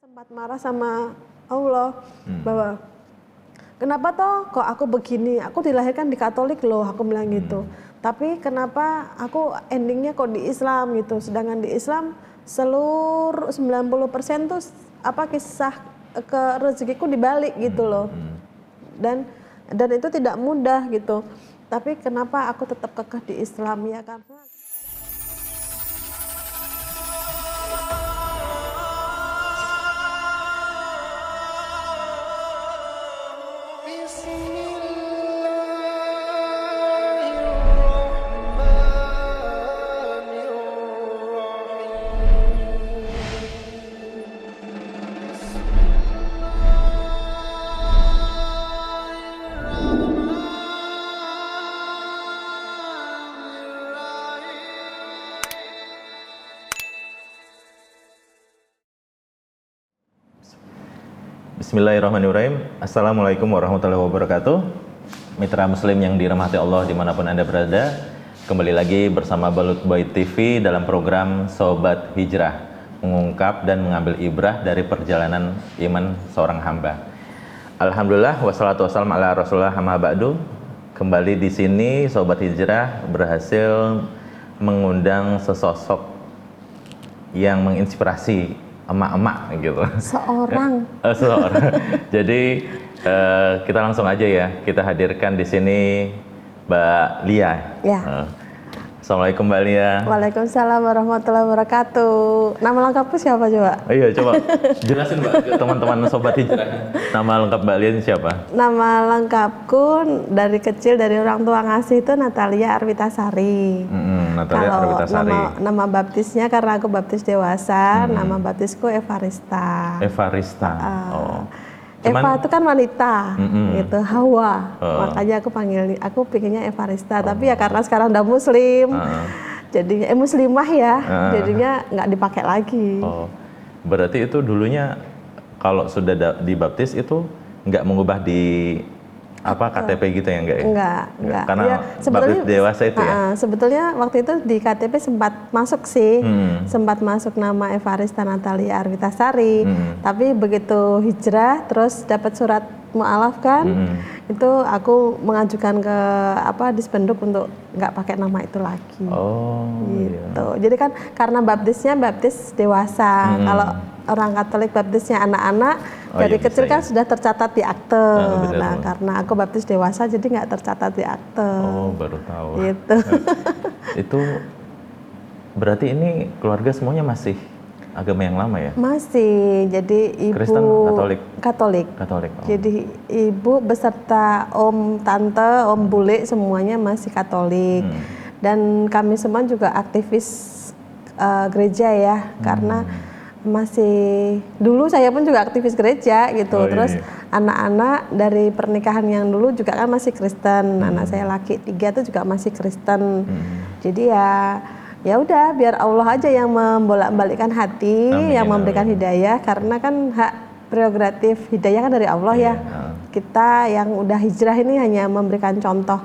Sempat marah sama Allah bahwa kenapa toh kok aku begini, aku dilahirkan di Katolik loh, aku bilang gitu. Tapi kenapa aku endingnya kok di Islam gitu, sedangkan di Islam seluruh 90% tuh apa kisah ke rezekiku dibalik gitu loh. Dan itu tidak mudah gitu. Tapi kenapa aku tetap kekeh di Islam ya karena Bismillahirrahmanirrahim. Assalamualaikum warahmatullahi wabarakatuh. Mitra Muslim yang dirahmati Allah dimanapun Anda berada, kembali lagi bersama Balut Boy TV dalam program Sobat Hijrah, mengungkap dan mengambil ibrah dari perjalanan iman seorang hamba. Alhamdulillah wassalatu wassalamu ala Rasulullah amma ba'du. Kembali di sini Sobat Hijrah berhasil mengundang sesosok yang menginspirasi emak-emak gitu. seorang. Jadi kita langsung aja ya, kita hadirkan di sini Mbak Lia. Ya. Assalamualaikum Mbak Lia. Waalaikumsalam warahmatullahi wabarakatuh. Nama lengkapku siapa coba? Iya, coba jelasin Mbak ke teman-teman Sobat Hijrah. Nama lengkap Mbak Lia siapa? Nama lengkapku dari kecil dari orang tua ngasih itu Natalia Arwitasari. Natalia Arwitasari. Nama baptisnya karena aku baptis dewasa, nama baptisku Evarista. Evarista. Eva itu kan wanita, gitu, Hawa. Makanya aku pinginnya Evarista. Tapi ya karena sekarang udah Muslim, jadinya muslimah ya, jadinya nggak dipakai lagi. Berarti itu dulunya kalau sudah dibaptis itu nggak mengubah di KTP gitu ya, enggak ya? Enggak. Karena ya, baptis dewasa itu ya? Sebetulnya waktu itu di KTP sempat masuk sih, sempat masuk nama Evarista Natalia Arwitasari. Tapi begitu hijrah, terus dapat surat mu'alaf kan, itu aku mengajukan ke Dispenduk untuk nggak pakai nama itu lagi. Gitu. Iya. Jadi kan karena baptisnya baptis dewasa, kalau orang Katolik baptisnya anak-anak dari kecil kan sudah tercatat di akte. Nah, karena aku baptis dewasa jadi nggak tercatat di akte. Baru tahu. Gitu. Itu berarti ini keluarga semuanya masih agama yang lama ya? Masih. Jadi ibu Kristen, Katolik. Jadi ibu beserta om, tante, om bule semuanya masih Katolik. Dan kami semua juga aktivis gereja ya, karena masih dulu saya pun juga aktivis gereja gitu. Terus anak-anak dari pernikahan yang dulu juga kan masih Kristen. Anak saya laki 3 itu juga masih Kristen. Jadi ya udah biar Allah aja yang membolak-balikkan hati, yang memberikan hidayah, karena kan hak prerogatif hidayah kan dari Allah ya. Kita yang udah hijrah ini hanya memberikan contoh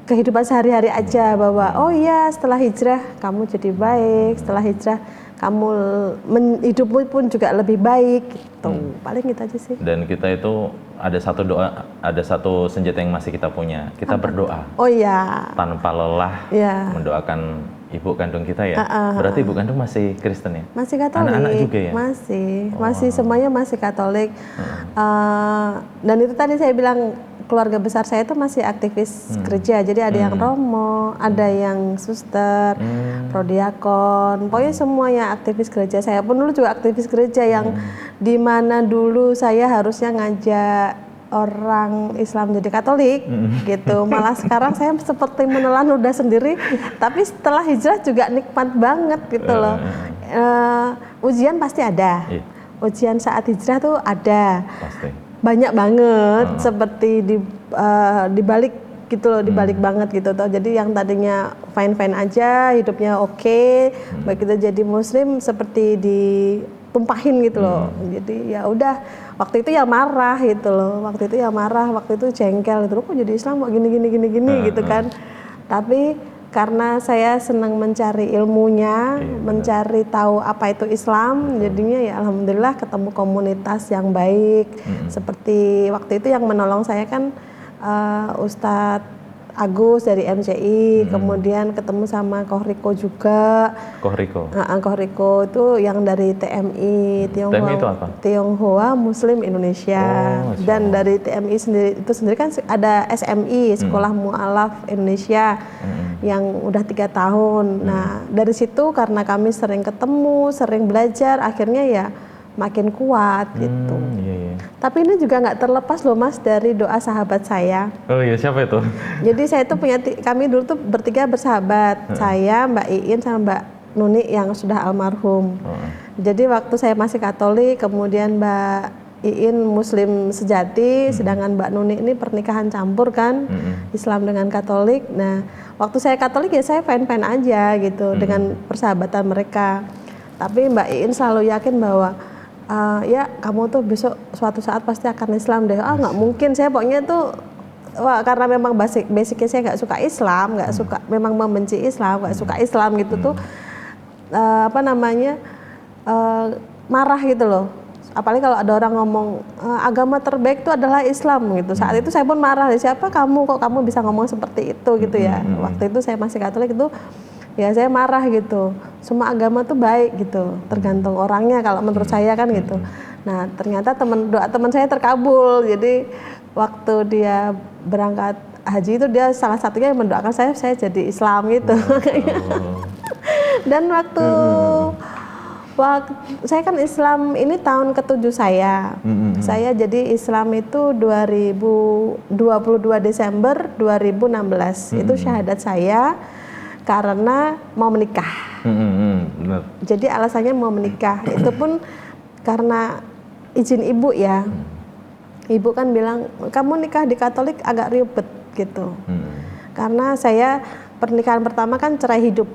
kehidupan sehari-hari aja, bahwa oh iya setelah hijrah kamu jadi baik, setelah hijrah kamu hidupmu pun juga lebih baik gitu. Paling gitu aja sih. Dan kita itu ada satu doa, ada satu senjata yang masih kita punya. Kita berdoa. Oh iya. Tanpa lelah mendoakan ibu kandung kita ya. Berarti ibu kandung masih Kristen ya? Masih Katolik. Anak-anak juga ya? Masih semuanya masih Katolik. Dan itu tadi saya bilang keluarga besar saya itu masih aktivis gereja. Jadi ada yang romo, ada yang suster, prodiakon, pokoknya semuanya aktivis gereja. Saya pun dulu juga aktivis gereja yang di mana dulu saya harusnya ngajak orang Islam jadi Katolik gitu. Malah sekarang saya seperti menelan ludah sendiri, tapi setelah hijrah juga nikmat banget gitu loh. Ujian pasti ada. Ujian saat hijrah tuh ada. Pasti. Banyak banget, seperti di balik gitu loh, dibalik banget gitu toh. Jadi yang tadinya fine aja, hidupnya oke, begitu jadi Muslim seperti ditumpahin gitu loh. Jadi ya udah, waktu itu ya marah gitu loh, waktu itu jengkel gitu loh, kok jadi Islam kok gini gitu kan. Tapi karena saya senang mencari ilmunya, mencari tahu apa itu Islam, jadinya ya alhamdulillah ketemu komunitas yang baik. Seperti waktu itu yang menolong saya kan Ustadz Agus dari MCI, kemudian ketemu sama Koh Riko juga. Koh Riko? Koh Riko itu yang dari TMI, TMI itu apa? Tionghoa Muslim Indonesia. Dan dari TMI sendiri kan ada SMI, Sekolah Mu'alaf Indonesia, yang udah 3 tahun. Nah dari situ karena kami sering ketemu, sering belajar, akhirnya ya makin kuat gitu. Tapi ini juga nggak terlepas loh Mas dari doa sahabat saya. Oh iya, siapa itu? Jadi saya tuh kami dulu tuh bertiga bersahabat, saya, Mbak Iin sama Mbak Nuni yang sudah almarhum. Jadi waktu saya masih Katolik, kemudian Mbak Iin Muslim sejati, sedangkan Mbak Nuni ini pernikahan campur kan, Islam dengan Katolik. Nah waktu saya Katolik ya saya fine-fine aja gitu dengan persahabatan mereka. Tapi Mbak Iin selalu yakin bahwa ya kamu tuh besok suatu saat pasti akan Islam deh. Nggak mungkin, saya pokoknya tuh karena memang basicnya saya nggak suka Islam, nggak suka, memang membenci Islam, nggak suka Islam gitu tuh marah gitu loh. Apalagi kalau ada orang ngomong agama terbaik itu adalah Islam gitu. Saat itu saya pun marah, siapa kamu kok kamu bisa ngomong seperti itu gitu ya. Waktu itu saya masih Katolik itu. Ya saya marah gitu, semua agama tuh baik gitu, tergantung orangnya kalau menurut saya kan gitu. Nah ternyata doa teman saya terkabul, jadi waktu dia berangkat haji itu dia salah satunya yang mendoakan saya jadi Islam gitu. Dan waktu saya kan Islam ini tahun ke-7 saya. Saya jadi Islam itu 22 Desember 2016, itu syahadat saya. Karena mau menikah. Benar. Jadi alasannya mau menikah itu pun karena izin ibu ya. Ibu kan bilang kamu nikah di Katolik agak ribet gitu. Karena saya pernikahan pertama kan cerai hidup.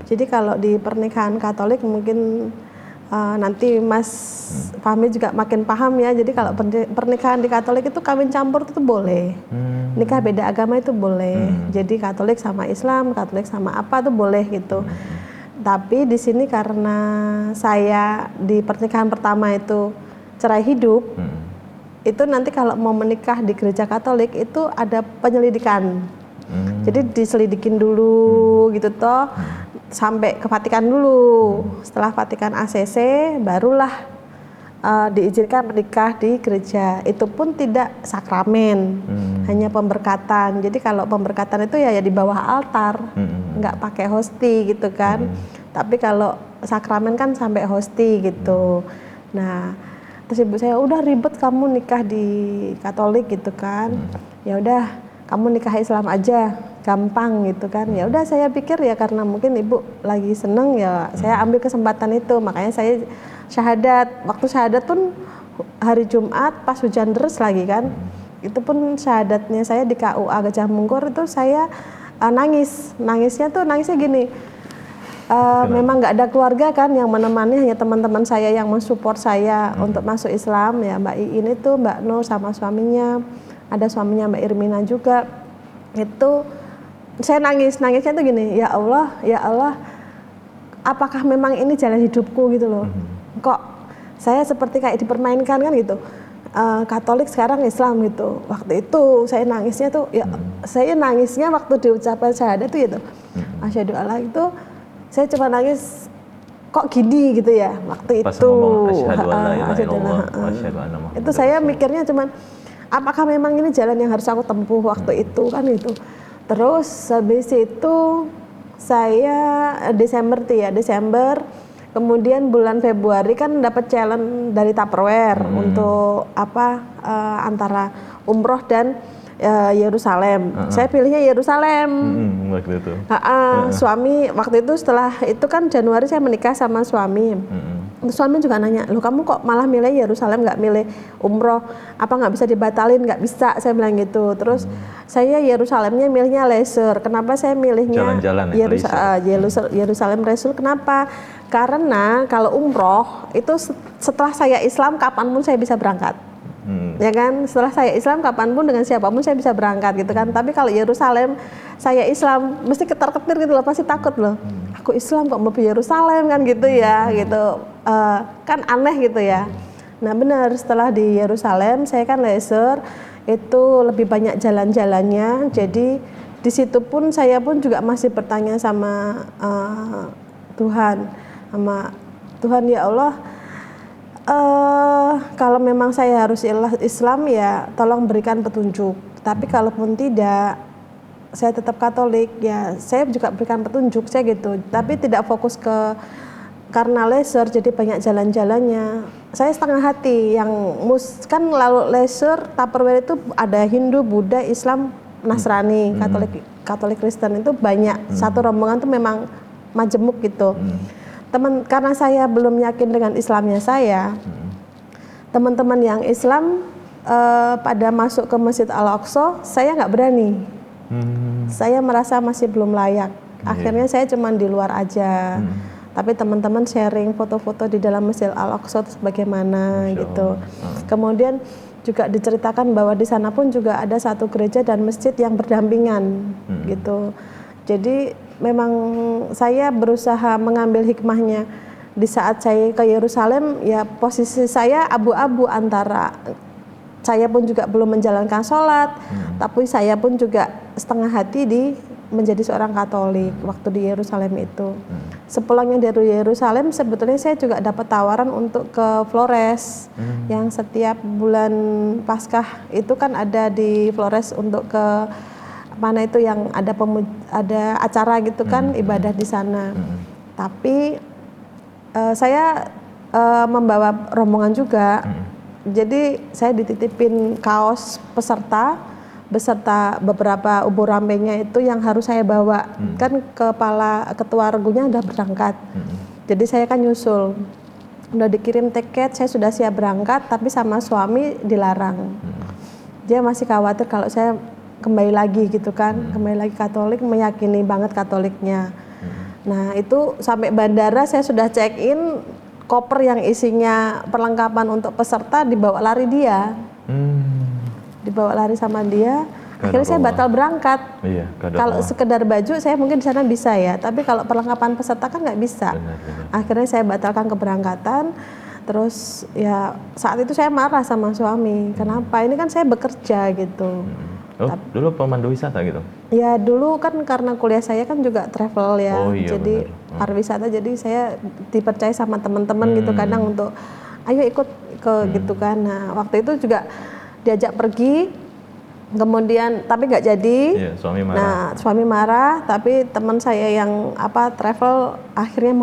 Jadi kalau di pernikahan Katolik mungkin nanti Mas Fahmi juga makin paham ya. Jadi kalau pernikahan di Katolik itu kawin campur itu boleh, nikah beda agama itu boleh. Jadi Katolik sama Islam, Katolik sama apa tuh boleh gitu. Tapi di sini karena saya di pernikahan pertama itu cerai hidup, itu nanti kalau mau menikah di gereja Katolik itu ada penyelidikan. Jadi diselidikin dulu gitu toh. Sampai ke Vatikan dulu. Setelah Vatikan ACC barulah diizinkan menikah di gereja. Itu pun tidak sakramen, hanya pemberkatan. Jadi kalau pemberkatan itu ya di bawah altar, nggak pakai hosti gitu kan. Tapi kalau sakramen kan sampai hosti gitu. Nah terus ibu saya, udah ribet kamu nikah di Katolik gitu kan. Ya udah kamu nikah Islam aja, gampang gitu kan. Ya udah saya pikir ya karena mungkin ibu lagi seneng ya saya ambil kesempatan itu. Makanya saya syahadat. Waktu syahadat pun hari Jumat pas hujan deras lagi kan. Itu pun syahadatnya saya di KUA Gajah Mungkur itu saya nangis. Nangisnya gini. Memang nggak ada keluarga kan yang menemani, hanya teman-teman saya yang mensupport saya untuk masuk Islam ya. Mbak Iin itu, Mbak Nur sama suaminya. Ada suaminya Mbak Irmina juga. Itu saya nangisnya tuh gini, ya Allah, apakah memang ini jalan hidupku gitu loh. Kok saya seperti kayak dipermainkan kan gitu. Katolik sekarang Islam gitu. Waktu itu saya nangisnya tuh ya saya nangisnya waktu diucapkan syahadat tuh gitu. Asyhadu alla itu saya cuma nangis kok gini gitu ya waktu pas itu. Asyhadu alla ilaha illallah wa asyhadu anna Muhammadar itu saya mikirnya cuman apakah memang ini jalan yang harus aku tempuh waktu itu kan itu. Terus habis itu saya Desember kemudian bulan Februari kan dapat challenge dari Tupperware untuk antara umroh dan Yerusalem. Saya pilihnya Yerusalem. Waktu itu. Suami waktu itu setelah itu kan Januari saya menikah sama suami. Suami juga nanya, loh kamu kok malah milih Yerusalem nggak milih umroh? Apa nggak bisa dibatalin? Nggak bisa, saya bilang gitu. Terus saya Yerusalemnya milihnya leisure. Kenapa saya milihnya Yerusalem leisure? Kenapa? Karena kalau umroh itu setelah saya Islam kapanpun saya bisa berangkat. Ya kan, setelah saya Islam kapanpun dengan siapapun saya bisa berangkat gitu kan. Tapi kalau Yerusalem saya Islam mesti ketar-ketir gitu loh, pasti takut loh. Aku Islam kok mau ke Yerusalem kan gitu ya, gitu. Kan aneh gitu ya. Nah benar, setelah di Yerusalem saya kan leisure, itu lebih banyak jalan-jalannya. Jadi di situ pun saya pun juga masih bertanya sama Tuhan, ya Allah. Kalau memang saya harus Islam ya tolong berikan petunjuk. Tapi kalaupun tidak, saya tetap Katolik ya saya juga berikan petunjuk saya gitu. Tapi tidak fokus karena leisure jadi banyak jalan-jalannya. Saya setengah hati yang kan lalu leisure Tupperware itu ada Hindu, Buddha, Islam, Nasrani, Katolik Kristen itu banyak. Satu rombongan tuh memang majemuk gitu. Karena saya belum yakin dengan Islamnya saya, teman-teman yang Islam pada masuk ke Masjid Al-Aqsa, saya nggak berani. Saya merasa masih belum layak. Akhirnya saya cuma di luar aja. Tapi teman-teman sharing foto-foto di dalam Masjid Al-Aqsa bagaimana gitu. Kemudian juga diceritakan bahwa di sana pun juga ada satu gereja dan masjid yang berdampingan gitu. Jadi memang saya berusaha mengambil hikmahnya. Di saat saya ke Yerusalem ya posisi saya abu-abu antara saya pun juga belum menjalankan sholat, tapi saya pun juga setengah hati menjadi seorang Katolik waktu di Yerusalem itu. Sepulangnya dari Yerusalem sebetulnya saya juga dapat tawaran untuk ke Flores yang setiap bulan Paskah itu kan ada di Flores untuk ke mana itu yang ada acara gitu kan ibadah di sana. Tapi saya membawa rombongan juga. Jadi saya dititipin kaos peserta beserta beberapa ubur rambengnya itu yang harus saya bawa. Kan ketua regunya udah berangkat. Jadi saya kan nyusul. Udah dikirim tiket, saya sudah siap berangkat tapi sama suami dilarang. Dia masih khawatir kalau saya kembali lagi gitu kan, kembali lagi Katolik, meyakini banget Katoliknya. Nah itu sampai bandara saya sudah check in, koper yang isinya perlengkapan untuk peserta dibawa lari dia, dibawa lari sama dia. Akhirnya saya batal berangkat. Iya, kalau sekedar baju saya mungkin di sana bisa ya, tapi kalau perlengkapan peserta kan nggak bisa. Benar. Akhirnya saya batalkan keberangkatan. Terus ya saat itu saya marah sama suami, kenapa? Ini kan saya bekerja gitu. Dulu pemandu wisata gitu? Ya dulu kan karena kuliah saya kan juga travel ya, jadi pariwisata, jadi saya dipercaya sama teman-teman gitu kadang untuk ayo ikut ke gitu kan. Nah waktu itu juga diajak pergi, kemudian tapi nggak jadi. Iya, suami marah. Nah suami marah, tapi teman saya yang travel akhirnya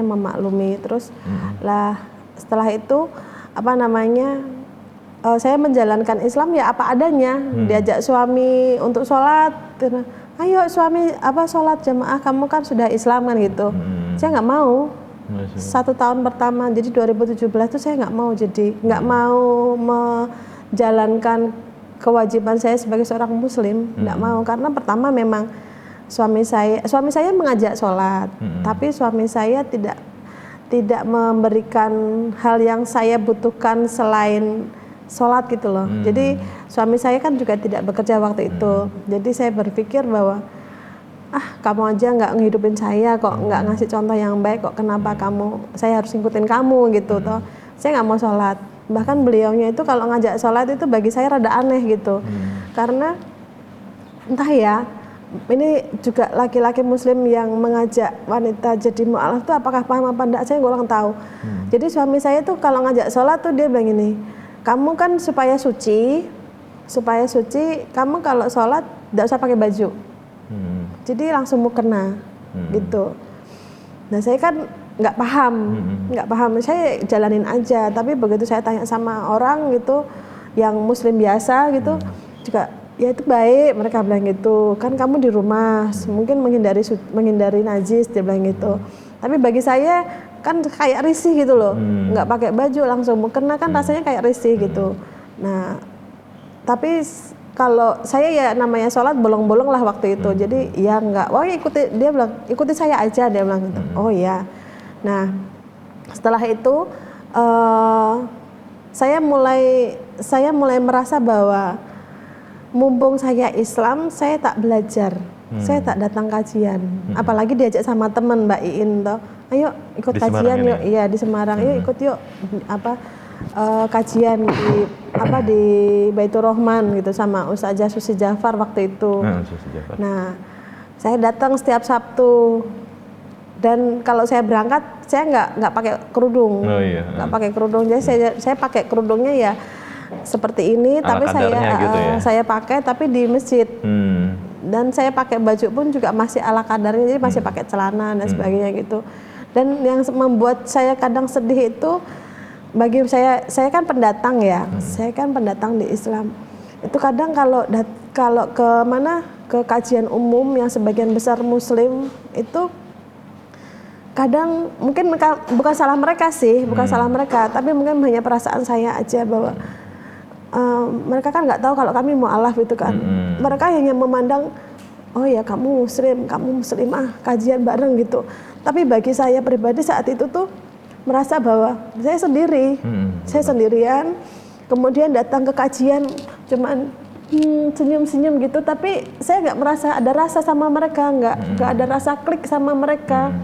memaklumi, terus lah setelah itu saya menjalankan Islam ya apa adanya. Diajak suami untuk sholat, ayo suami sholat jamaah, kamu kan sudah Islam kan gitu. Saya nggak mau. 1 tahun pertama, jadi 2017 itu saya nggak mau, jadi nggak mau menjalankan kewajiban saya sebagai seorang Muslim, nggak mau karena pertama memang suami saya mengajak sholat, tapi suami saya tidak memberikan hal yang saya butuhkan selain sholat gitu loh. Jadi suami saya kan juga tidak bekerja waktu itu. Jadi saya berpikir bahwa kamu aja nggak ngehidupin saya kok, nggak ngasih contoh yang baik kok, kenapa saya harus ngikutin kamu gitu toh. Saya nggak mau sholat. Bahkan beliaunya itu kalau ngajak sholat itu bagi saya rada aneh gitu. Karena entah ya, ini juga laki-laki Muslim yang mengajak wanita jadi mu'alaf itu apakah paham apa enggak, saya kurang tahu. Jadi suami saya tuh kalau ngajak sholat tuh dia bilang gini, kamu kan supaya suci, kamu kalau sholat tidak usah pakai baju, jadi langsung mukena gitu. Nah saya kan nggak paham, saya jalanin aja. Tapi begitu saya tanya sama orang gitu, yang Muslim biasa gitu, juga ya itu baik, mereka bilang gitu. Kan kamu di rumah, mungkin menghindari najis, dia bilang gitu. Tapi bagi saya kan kayak risih gitu loh, nggak pakai baju langsung mukena kan rasanya kayak risih gitu. Nah, tapi kalau saya ya namanya sholat bolong-bolong lah waktu itu, jadi ya nggak, dia bilang ikuti saya aja, dia bilang gitu. Oh ya. Nah, setelah itu saya mulai merasa bahwa mumpung saya Islam, saya tak belajar, saya tak datang kajian. Apalagi diajak sama teman Mbak Iin toh, ayo ikut Di kajian Semarang yuk, iya di Semarang, yuk ikut yuk kajian di Baitur Rahman gitu sama Ustazah Susi Jafar waktu itu. Nah, saya datang setiap Sabtu. Dan kalau saya berangkat, saya nggak pakai kerudung, nggak pakai kerudung. Jadi saya pakai kerudungnya ya seperti ini, ala tapi gitu ya? saya pakai tapi di masjid. Dan saya pakai baju pun juga masih ala kadarnya, jadi masih pakai celana dan sebagainya gitu. Dan yang membuat saya kadang sedih itu, bagi saya kan pendatang ya, saya kan pendatang di Islam. Itu kadang kalau ke kajian umum yang sebagian besar Muslim itu, kadang mungkin bukan salah mereka sih, bukan salah mereka, tapi mungkin hanya perasaan saya aja bahwa mereka kan nggak tahu kalau kami mu'alaf itu kan. Mereka hanya memandang, oh ya kamu Muslim, kamu Muslimah, kajian bareng gitu. Tapi bagi saya pribadi saat itu tuh merasa bahwa saya sendiri, saya sendirian, kemudian datang ke kajian cuman senyum-senyum gitu, tapi saya nggak merasa ada rasa sama mereka, nggak ada rasa klik sama mereka.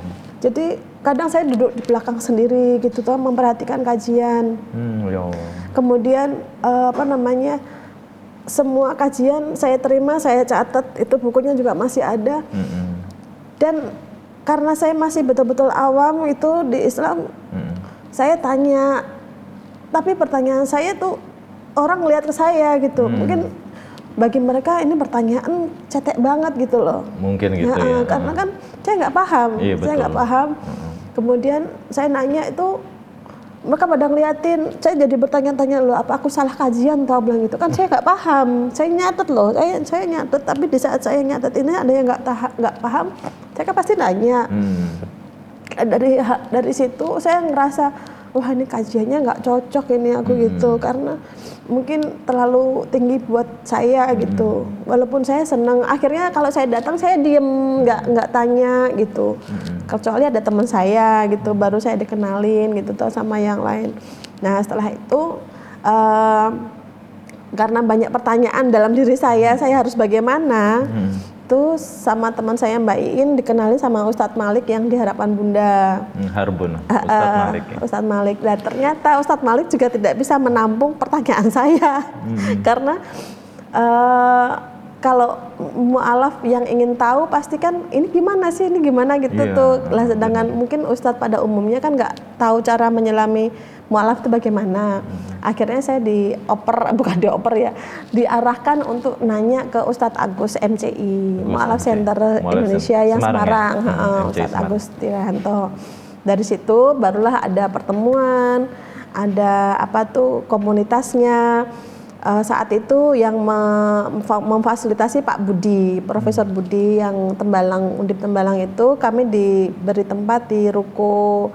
Jadi kadang saya duduk di belakang sendiri gitu tuh memperhatikan kajian. Kemudian semua kajian saya terima, saya catat, itu bukunya juga masih ada. Dan karena saya masih betul-betul awam itu di Islam, saya tanya, tapi pertanyaan saya tuh orang lihat ke saya gitu. Mungkin bagi mereka ini pertanyaan cetek banget gitu loh. Mungkin gitu ya. Karena kan saya nggak paham, saya nggak paham. Kemudian saya nanya itu, mereka pada ngeliatin, saya jadi bertanya-tanya loh, apa aku salah kajian tau bilang gitu. Kan saya nggak paham, saya nyatet loh, saya nyatet. Tapi di saat saya nyatet ini ada yang nggak paham, saya kan pasti nanya. Dari situ saya ngerasa, wah ini kajiannya nggak cocok ini aku gitu, karena mungkin terlalu tinggi buat saya gitu. Walaupun saya senang, akhirnya kalau saya datang saya diem, nggak tanya gitu. Kecuali ada teman saya gitu, baru saya dikenalin gitu tuh sama yang lain. Nah setelah itu karena banyak pertanyaan dalam diri saya harus bagaimana. Itu sama teman saya Mbak Iin dikenalin sama Ustadz Malik yang di Harapan Bunda. Harbun, Ustadz Malik. Ya? Ustadz Malik. Dan ternyata Ustadz Malik juga tidak bisa menampung pertanyaan saya. Karena kalau mu'alaf yang ingin tahu pasti kan ini gimana sih, ini gimana gitu tuh. Lah sedangkan mungkin Ustadz pada umumnya kan nggak tahu cara menyelami mu'alaf itu bagaimana. Akhirnya saya diarahkan untuk nanya ke Ustadz Agus MCI, Mu'alaf Center Indonesia yang Semarang, Ustadz Agus Tirahanto. Dari situ barulah ada pertemuan, ada komunitasnya. Saat itu yang memfasilitasi Pak Budi, Profesor Budi yang Undip Tembalang itu, kami diberi tempat di Ruko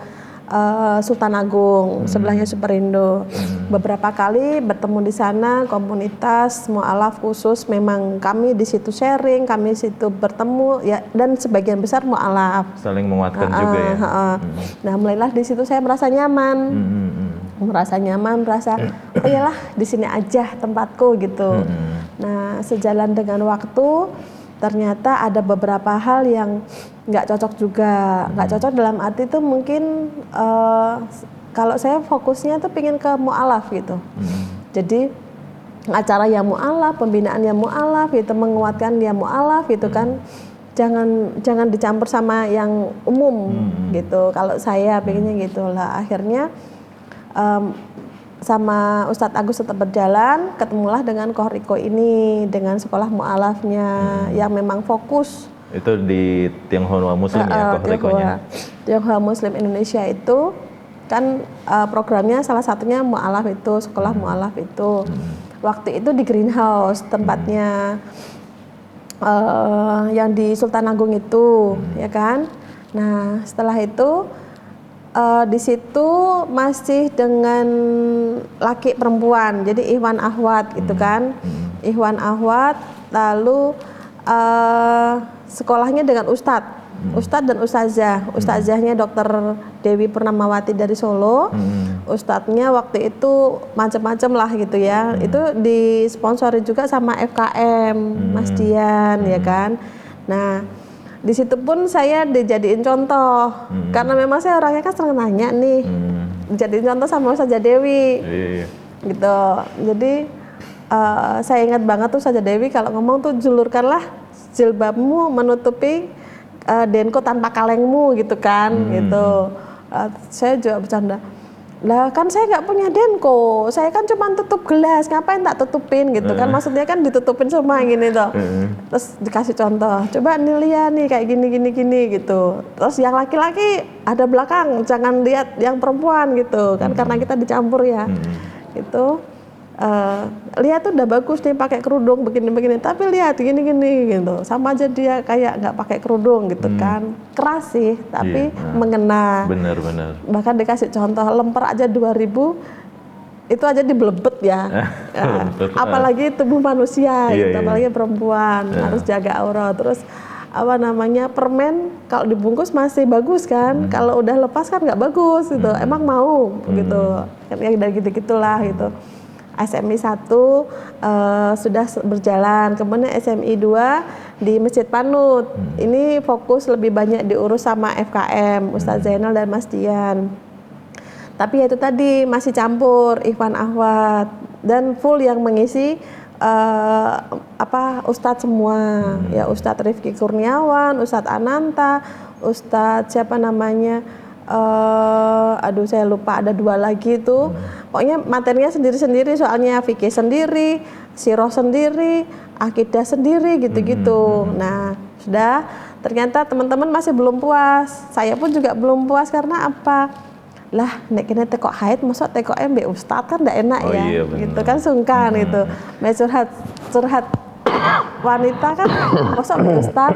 Sultan Agung, sebelahnya Superindo. Beberapa kali bertemu di sana, komunitas mu'alaf khusus, memang kami di situ sharing, kami di situ bertemu ya, dan sebagian besar mu'alaf. Saling menguatkan juga ya. Nah, mulailah di situ saya merasa nyaman. Merasa oh iyalah di sini aja tempatku gitu. Nah, sejalan dengan waktu ternyata ada beberapa hal yang nggak cocok juga. Nggak cocok dalam arti itu mungkin kalau saya fokusnya tuh pingin ke mu'alaf gitu. Jadi acara yang mu'alaf, pembinaan yang mu'alaf gitu, menguatkan dia mu'alaf gitu kan. Jangan dicampur sama yang umum gitu. Kalau saya pengennya gitu lah. Akhirnya sama Ustadz Agus tetap berjalan, ketemulah dengan Kohriko ini, dengan sekolah mu'alafnya yang memang fokus. Itu di Tionghoa Muslim ya, Kohrikonya? Tionghoa Muslim Indonesia itu kan programnya salah satunya mu'alaf itu, sekolah mu'alaf itu. Waktu itu di Greenhouse tempatnya, yang di Sultan Agung itu, ya kan. Nah setelah itu di situ masih dengan laki perempuan, jadi Ikhwan Akhwat gitu kan, Ikhwan Akhwat, lalu sekolahnya dengan Ustadz Ustadz dan ustazah. Ustazahnya Dokter Dewi Purnamawati dari Solo. Ustadznya waktu itu macam-macam lah gitu ya. Itu disponsori juga sama FKM Mas Dian ya kan. Nah, di situ pun saya dijadiin contoh. Karena memang saya orangnya kan sering nanya nih. Dijadiin contoh sama Ustazah Dewi. Gitu. Jadi saya ingat banget tuh Ustazah Dewi kalau ngomong tuh julurkanlah jilbabmu menutupi denko tanpa kalengmu gitu kan gitu. Saya juga bercanda, lah kan saya nggak punya denko, saya kan cuma tutup gelas, ngapain tak tutupin gitu kan, maksudnya kan ditutupin semua gini tuh. Terus dikasih contoh, coba nih lihat nih kayak gini gitu. Terus yang laki-laki ada belakang, jangan lihat yang perempuan gitu kan, karena kita dicampur ya gitu. Lihat tuh udah bagus nih pakai kerudung begini, tapi lihat gini gitu, sama aja dia kayak nggak pakai kerudung gitu kan. Keras sih tapi mengena. Bener. Bahkan dikasih contoh lemper aja 2.000 itu aja dibelebet ya. Apalagi tubuh manusia gitu, apalagi perempuan harus jaga aurat. Terus apa namanya, permen kalau dibungkus masih bagus kan, kalau udah lepas kan nggak bagus gitu. Emang mau gitu ya, dari gitu-gitulah gitu. SMI 1 sudah berjalan, kemudian SMI 2 di Masjid Panut. Ini fokus lebih banyak diurus sama FKM, Ustadz Zainal dan Mas Dian. Tapi ya itu tadi masih campur Ikhwan Akhwat dan full yang mengisi Ustadz semua. Ya Ustadz Rifki Kurniawan, Ustadz Ananta, Ustadz siapa namanya? Aduh saya lupa, ada 2 lagi itu. Pokoknya materinya sendiri-sendiri, soalnya fikih sendiri, siroh sendiri, akidah sendiri gitu-gitu. Nah sudah, ternyata teman-teman masih belum puas, saya pun juga belum puas. Karena apa? Lah nek kene tekok haid masuk tekok mbek ustad kan ndak enak ya. Iya, gitu kan, sungkan gitu. Mbak curhat wanita kan masuk mbek ustad,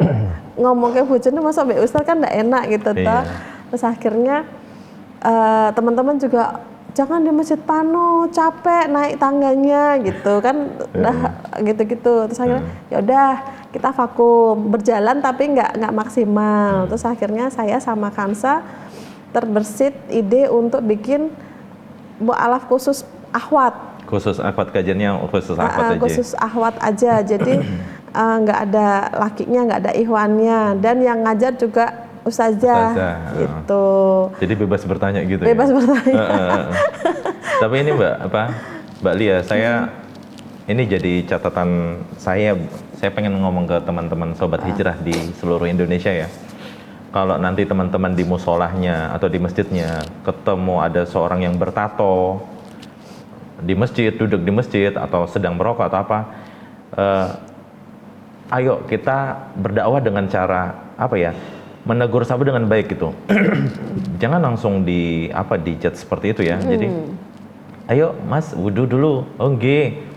ngomong ke bojone masuk mbek ustad kan ndak enak gitu toh. Terus akhirnya teman-teman juga jangan di Masjid Panut, capek naik tangganya gitu kan, udah gitu-gitu. Terus akhirnya ya udah kita vakum, berjalan tapi nggak maksimal. Terus akhirnya saya sama Kansa terbersit ide untuk bikin mu'alaf khusus akhwat. Khusus akhwat, kajiannya khusus akhwat aja. Khusus akhwat aja, jadi nggak ada lakinya, nggak ada ikhwannya, dan yang ngajar juga ustazah gitu. Jadi bebas bertanya gitu. Bebas bertanya. Tapi ini Mbak Lia, saya ini jadi catatan saya pengen ngomong ke teman-teman sobat hijrah di seluruh Indonesia ya. Kalau nanti teman-teman di musolahnya atau di masjidnya ketemu ada seorang yang bertato di masjid, duduk di masjid atau sedang merokok atau apa, ayo kita berdakwah dengan cara menegur sahabat dengan baik gitu. Jangan langsung dijat seperti itu ya. Jadi ayo mas wudu dulu,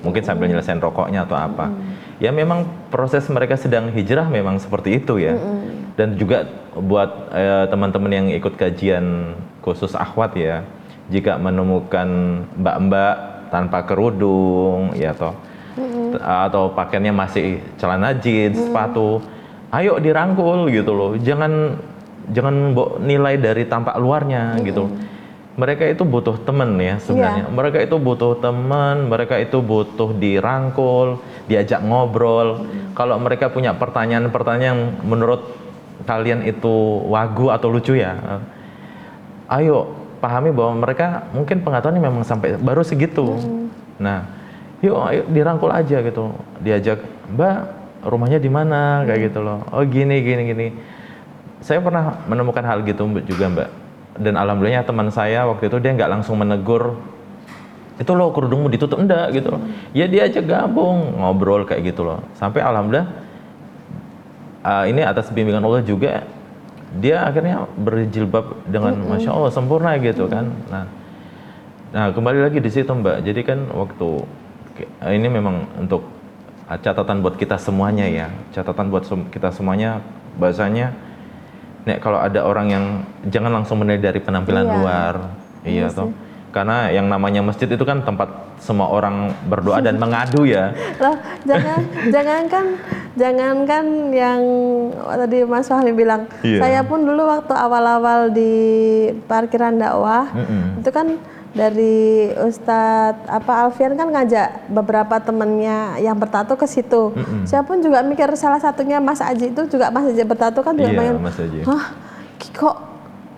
mungkin sambil nyelesain rokoknya atau apa. Ya memang proses mereka sedang hijrah memang seperti itu ya. Dan juga buat teman-teman yang ikut kajian khusus akhwat ya, jika menemukan mbak-mbak tanpa kerudung ya atau pakaiannya masih celana jeans, sepatu, ayo dirangkul gitu loh. Jangan nilai dari tampak luarnya gitu. Mereka itu butuh teman ya sebenarnya. Mereka itu butuh teman, mereka itu butuh dirangkul, diajak ngobrol. Kalau mereka punya pertanyaan-pertanyaan yang menurut kalian itu wagu atau lucu ya, ayo pahami bahwa mereka mungkin pengetahuannya memang sampai baru segitu. Nah, ayo dirangkul aja gitu. Diajak, Mbak, rumahnya di mana kayak gitu loh. Oh gini. Saya pernah menemukan hal gitu juga Mbak. Dan alhamdulillah teman saya waktu itu dia nggak langsung menegur, itu loh kerudungmu ditutup, enggak gitu loh. Ya dia aja gabung ngobrol kayak gitu loh. Sampai alhamdulillah ini atas bimbingan Allah juga dia akhirnya berjilbab dengan masya Allah sempurna gitu kan. Nah kembali lagi di situ Mbak. Jadi kan waktu ini memang untuk catatan buat kita semuanya ya, catatan buat kita semuanya, bahasanya kalau ada orang yang jangan langsung menilai dari penampilan luar, toh, karena yang namanya masjid itu kan tempat semua orang berdoa dan mengadu ya. Loh, jangan kan jangankan yang tadi Mas Fahmi bilang, saya pun dulu waktu awal-awal di parkiran dakwah itu kan dari Ustadz Alfian kan ngajak beberapa temennya yang bertato ke situ. Saya pun juga mikir salah satunya Mas Aji itu juga Mas Aji bertato kan juga pengen, hah kok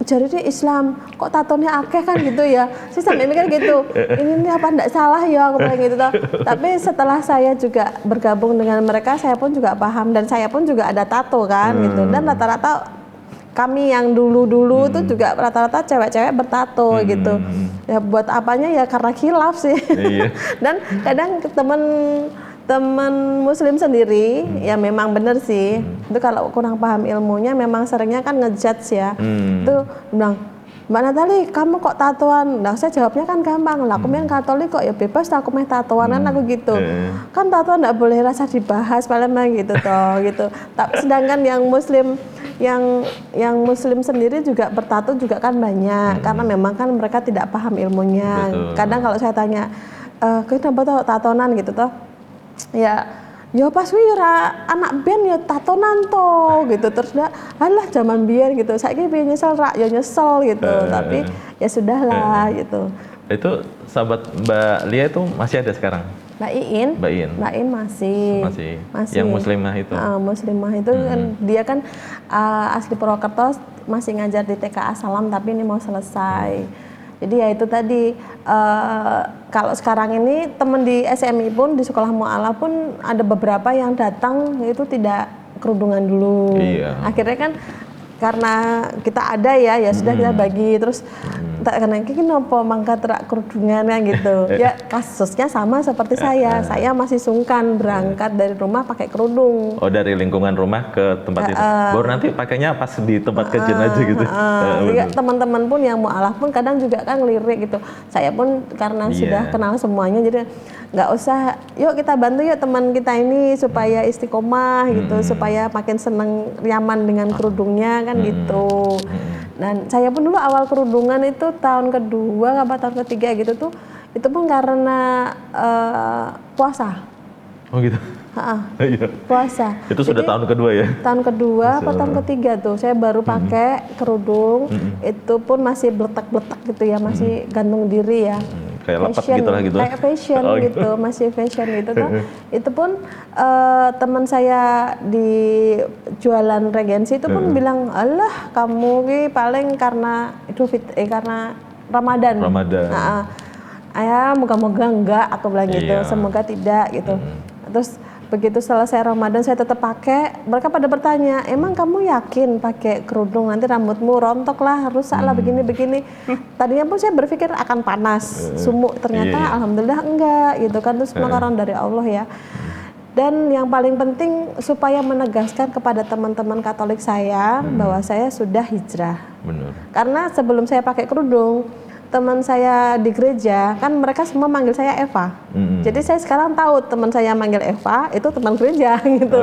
jadi dia Islam kok tatonya akeh kan gitu ya. Saya sampai mikir gitu, ini apa enggak salah ya aku bilang gitu toh. Tapi setelah saya juga bergabung dengan mereka, saya pun juga paham dan saya pun juga ada tato kan gitu. Dan rata-rata kami yang dulu-dulu tuh juga rata-rata cewek-cewek bertato gitu. Ya buat apanya ya karena khilaf sih. Dan kadang teman muslim sendiri ya memang benar sih itu kalau kurang paham ilmunya memang seringnya kan ngejudge ya itu bilang Mbak Natali kamu kok tatoan. Nah saya jawabnya kan gampang lah aku main Katolik kok ya bebas aku main tatoanan aku gitu kan tatoan nggak boleh rasa dibahas paling gitu toh gitu. Sedangkan yang muslim yang muslim sendiri juga bertato juga kan banyak karena memang kan mereka tidak paham ilmunya. Kadang kalau saya tanya kenapa toh tatonan gitu toh ya pas wira anak band ya tatonan to gitu terus alah zaman biyen gitu saiki piye nyesel rak ya nyesel gitu tapi ya sudahlah gitu. Itu sahabat Mbak Lia itu masih ada sekarang? Mbak Iin masih. Yang muslimah itu? Muslimah itu kan dia kan asli Purwokerto masih ngajar di TKA Salam tapi ini mau selesai. Jadi ya itu tadi kalau sekarang ini teman di SMI pun di sekolah mu'alaf pun ada beberapa yang datang itu tidak kerudungan dulu. Akhirnya kan karena kita ada ya sudah kita bagi terus tak karena iki nopo mangkat rak kerudungan kan gitu. Ya kasusnya sama seperti saya masih sungkan berangkat dari rumah pakai kerudung. Oh dari lingkungan rumah ke tempat itu. Baru nanti pakainya pas di tempat kajian aja gitu. Teman-teman pun yang mu'alaf pun kadang juga kan ngelirik gitu. Saya pun karena sudah kenal semuanya jadi nggak usah yuk kita bantu yuk teman kita ini supaya istiqomah gitu supaya makin seneng nyaman dengan kerudungnya kan gitu. Dan saya pun dulu awal kerudungan itu tahun kedua apa tahun ketiga gitu tuh itu pun karena puasa. Oh gitu. Puasa. Itu sudah tahun kedua ya? Tahun kedua atau tahun ketiga tuh saya baru pakai kerudung. Itu pun masih bletak-bletak gitu ya, masih gantung diri ya. Kayak lepat gitu lah gitu. Kayak fashion gitu, masih fashion gitu tuh. Itu pun teman saya di jualan regensi itu pun bilang, "Alah, kamu ki paling karena karena Ramadan." Moga-moga enggak aku bilang gitu. Semoga tidak gitu. Terus begitu selesai Ramadan saya tetap pakai. Mereka pada bertanya, emang kamu yakin pakai kerudung nanti rambutmu rontok lah, rusak lah begini-begini. Tadinya pun saya berpikir akan panas, sumuk. Ternyata alhamdulillah enggak gitu kan. Itu semua karena dari Allah ya. Dan yang paling penting supaya menegaskan kepada teman-teman Katolik saya bahwa saya sudah hijrah. Benar. Karena sebelum saya pakai kerudung, teman saya di gereja kan mereka semua manggil saya Eva. Jadi saya sekarang tahu teman saya manggil Eva itu teman gereja gitu.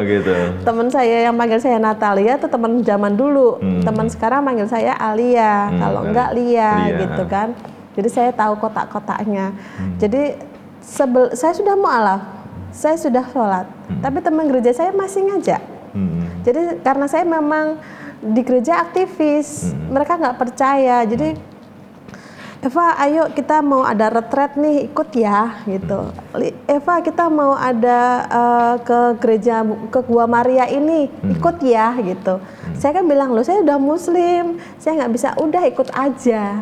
Teman saya yang manggil saya Natalia itu teman zaman dulu. Teman sekarang manggil saya Alia, kalau enggak Lia gitu kan. Jadi saya tahu kotak-kotaknya. Jadi saya sudah mu'alaf, saya sudah sholat, tapi teman gereja saya masih ngajak. Jadi karena saya memang di gereja aktivis, mereka nggak percaya. Jadi Eva, ayo kita mau ada retret nih, ikut ya gitu. Eva, kita mau ada ke gereja, ke Gua Maria ini, ikut ya gitu. Saya kan bilang, loh saya udah muslim, saya nggak bisa, udah ikut aja.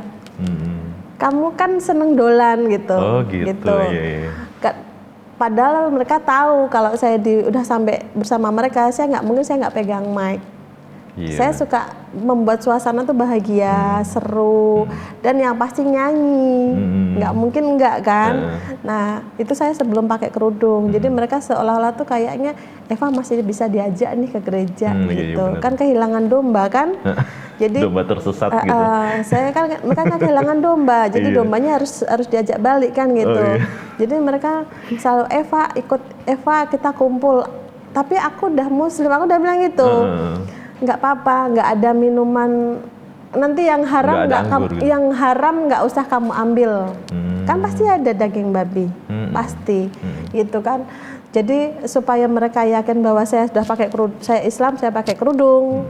Kamu kan seneng dolan gitu. Oh gitu. Iya. Padahal mereka tahu kalau saya udah sampai bersama mereka, saya nggak pegang mic. Saya suka membuat suasana tuh bahagia, seru, dan yang pasti nyanyi. Nggak mungkin enggak kan. Nah itu saya sebelum pakai kerudung. Jadi mereka seolah-olah tuh kayaknya Eva masih bisa diajak nih ke gereja gitu. Kan kehilangan domba kan. Jadi domba tersesat gitu. Saya kan mereka kan kehilangan domba. Jadi dombanya harus diajak balik kan gitu. Jadi mereka selalu Eva kita kumpul. Tapi aku udah muslim, aku udah bilang gitu. Nggak apa-apa, nggak ada minuman nanti yang haram yang haram nggak usah kamu ambil. Kan pasti ada daging babi, pasti gitu kan. Jadi supaya mereka yakin bahwa saya sudah pakai kerudung, saya Islam, saya pakai kerudung.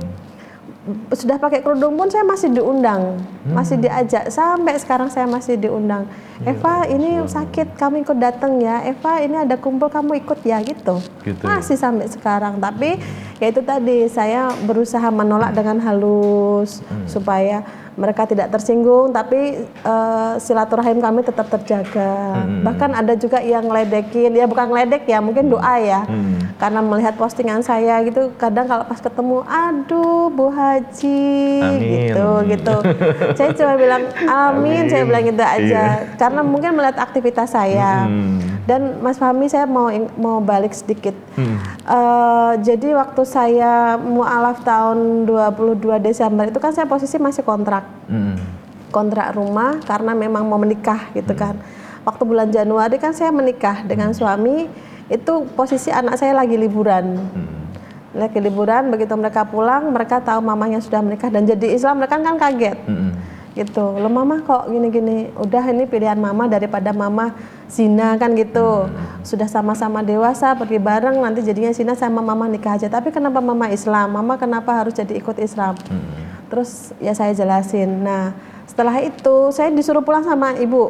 Sudah pakai kerudung pun saya masih diundang, masih diajak, sampai sekarang saya masih diundang. Eva ini sakit, kamu ikut datang ya. Eva ini ada kumpul, kamu ikut ya, gitu. Masih sampai sekarang. Tapi ya itu tadi, saya berusaha menolak dengan halus supaya mereka tidak tersinggung, tapi silaturahim kami tetap terjaga. Bahkan ada juga yang ngeledekin, ya bukan ngeledek ya, mungkin doa ya. Karena melihat postingan saya gitu, kadang kalau pas ketemu, aduh Bu Haji, gitu. Saya cuma bilang amin, saya bilang gitu aja. Karena mungkin melihat aktivitas saya. Dan Mas Fahmi, saya mau balik sedikit. Jadi waktu saya mualaf tahun 22 Desember itu kan saya posisi masih kontrak. Kontrak rumah karena memang mau menikah gitu kan. Waktu bulan Januari kan saya menikah dengan suami, itu posisi anak saya lagi liburan. Lagi liburan, begitu mereka pulang, mereka tahu mamanya sudah menikah dan jadi Islam, mereka kan kaget. Gitu. Loh mama kok gini-gini, udah ini pilihan mama daripada mama zina kan gitu. Sudah sama-sama dewasa, pergi bareng, nanti jadinya zina, sama mama nikah aja. Tapi kenapa mama Islam? Mama kenapa harus jadi ikut Islam? Terus ya saya jelasin. Nah setelah itu saya disuruh pulang sama ibu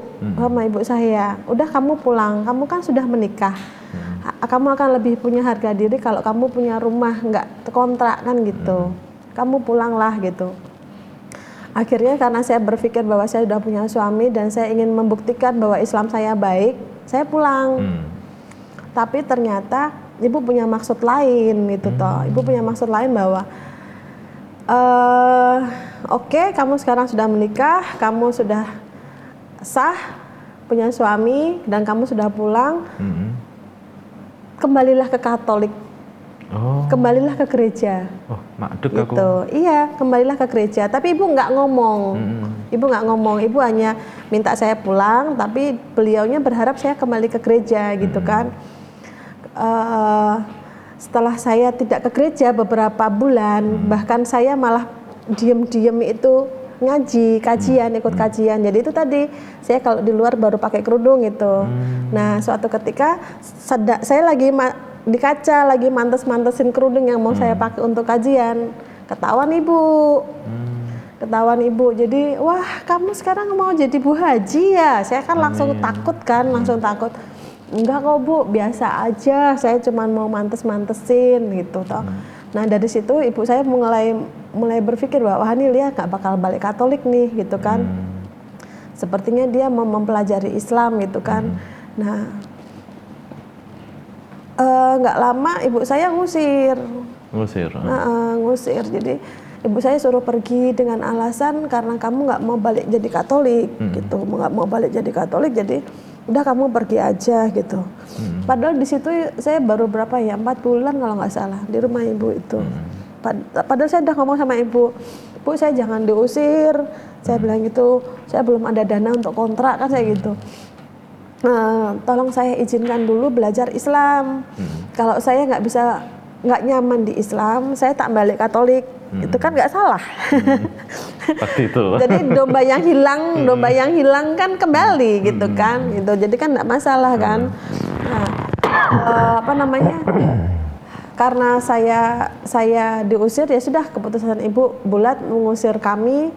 saya. Udah kamu pulang, kamu kan sudah menikah. Kamu akan lebih punya harga diri kalau kamu punya rumah, nggak kontrak kan gitu. Kamu pulanglah gitu. Akhirnya karena saya berpikir bahwa saya sudah punya suami dan saya ingin membuktikan bahwa Islam saya baik, saya pulang. Tapi ternyata ibu punya maksud lain gitu toh. Ibu punya maksud lain bahwa oke, kamu sekarang sudah menikah, kamu sudah sah, punya suami dan kamu sudah pulang. Kembalilah ke Katolik. Kembalilah ke gereja. Makduk gitu. aku. Iya, kembalilah ke gereja. Tapi ibu nggak ngomong. Ibu nggak ngomong. Ibu hanya minta saya pulang, tapi beliaunya berharap saya kembali ke gereja gitu kan. Setelah saya tidak ke gereja beberapa bulan, bahkan saya malah diem-diem itu ngaji, kajian, ikut kajian. Jadi itu tadi, saya kalau di luar baru pakai kerudung gitu. Nah, suatu ketika saya lagi di kaca, lagi mantes-mantesin kerudung yang mau saya pakai untuk kajian. Ketahuan ibu. Ketahuan ibu. Jadi, wah kamu sekarang mau jadi Bu Haji ya? Saya kan langsung takut kan, langsung takut. Enggak kok Bu, biasa aja. Saya cuma mau mantes-mantesin gitu toh. Nah dari situ ibu saya mulai berpikir bahwa wah ini Lia gak bakal balik Katolik nih gitu kan. Sepertinya dia mau mempelajari Islam gitu kan. Nah nggak lama ibu saya ngusir. Ngusir. Jadi ibu saya suruh pergi dengan alasan karena kamu nggak mau balik jadi Katolik gitu, nggak mau balik jadi Katolik, jadi udah kamu pergi aja gitu. Padahal di situ saya baru berapa ya, 4 bulan kalau nggak salah di rumah ibu itu. Padahal saya udah ngomong sama ibu, Bu saya jangan diusir, saya bilang gitu, saya belum ada dana untuk kontrak kan saya gitu. Tolong saya izinkan dulu belajar Islam. Kalau saya nggak nyaman di Islam, saya tak balik Katolik. Itu kan nggak salah. Pasti itu. Jadi domba yang hilang kan kembali gitu kan. Gitu. Jadi kan nggak masalah kan. Nah, karena saya diusir, ya sudah keputusan ibu bulat mengusir kami.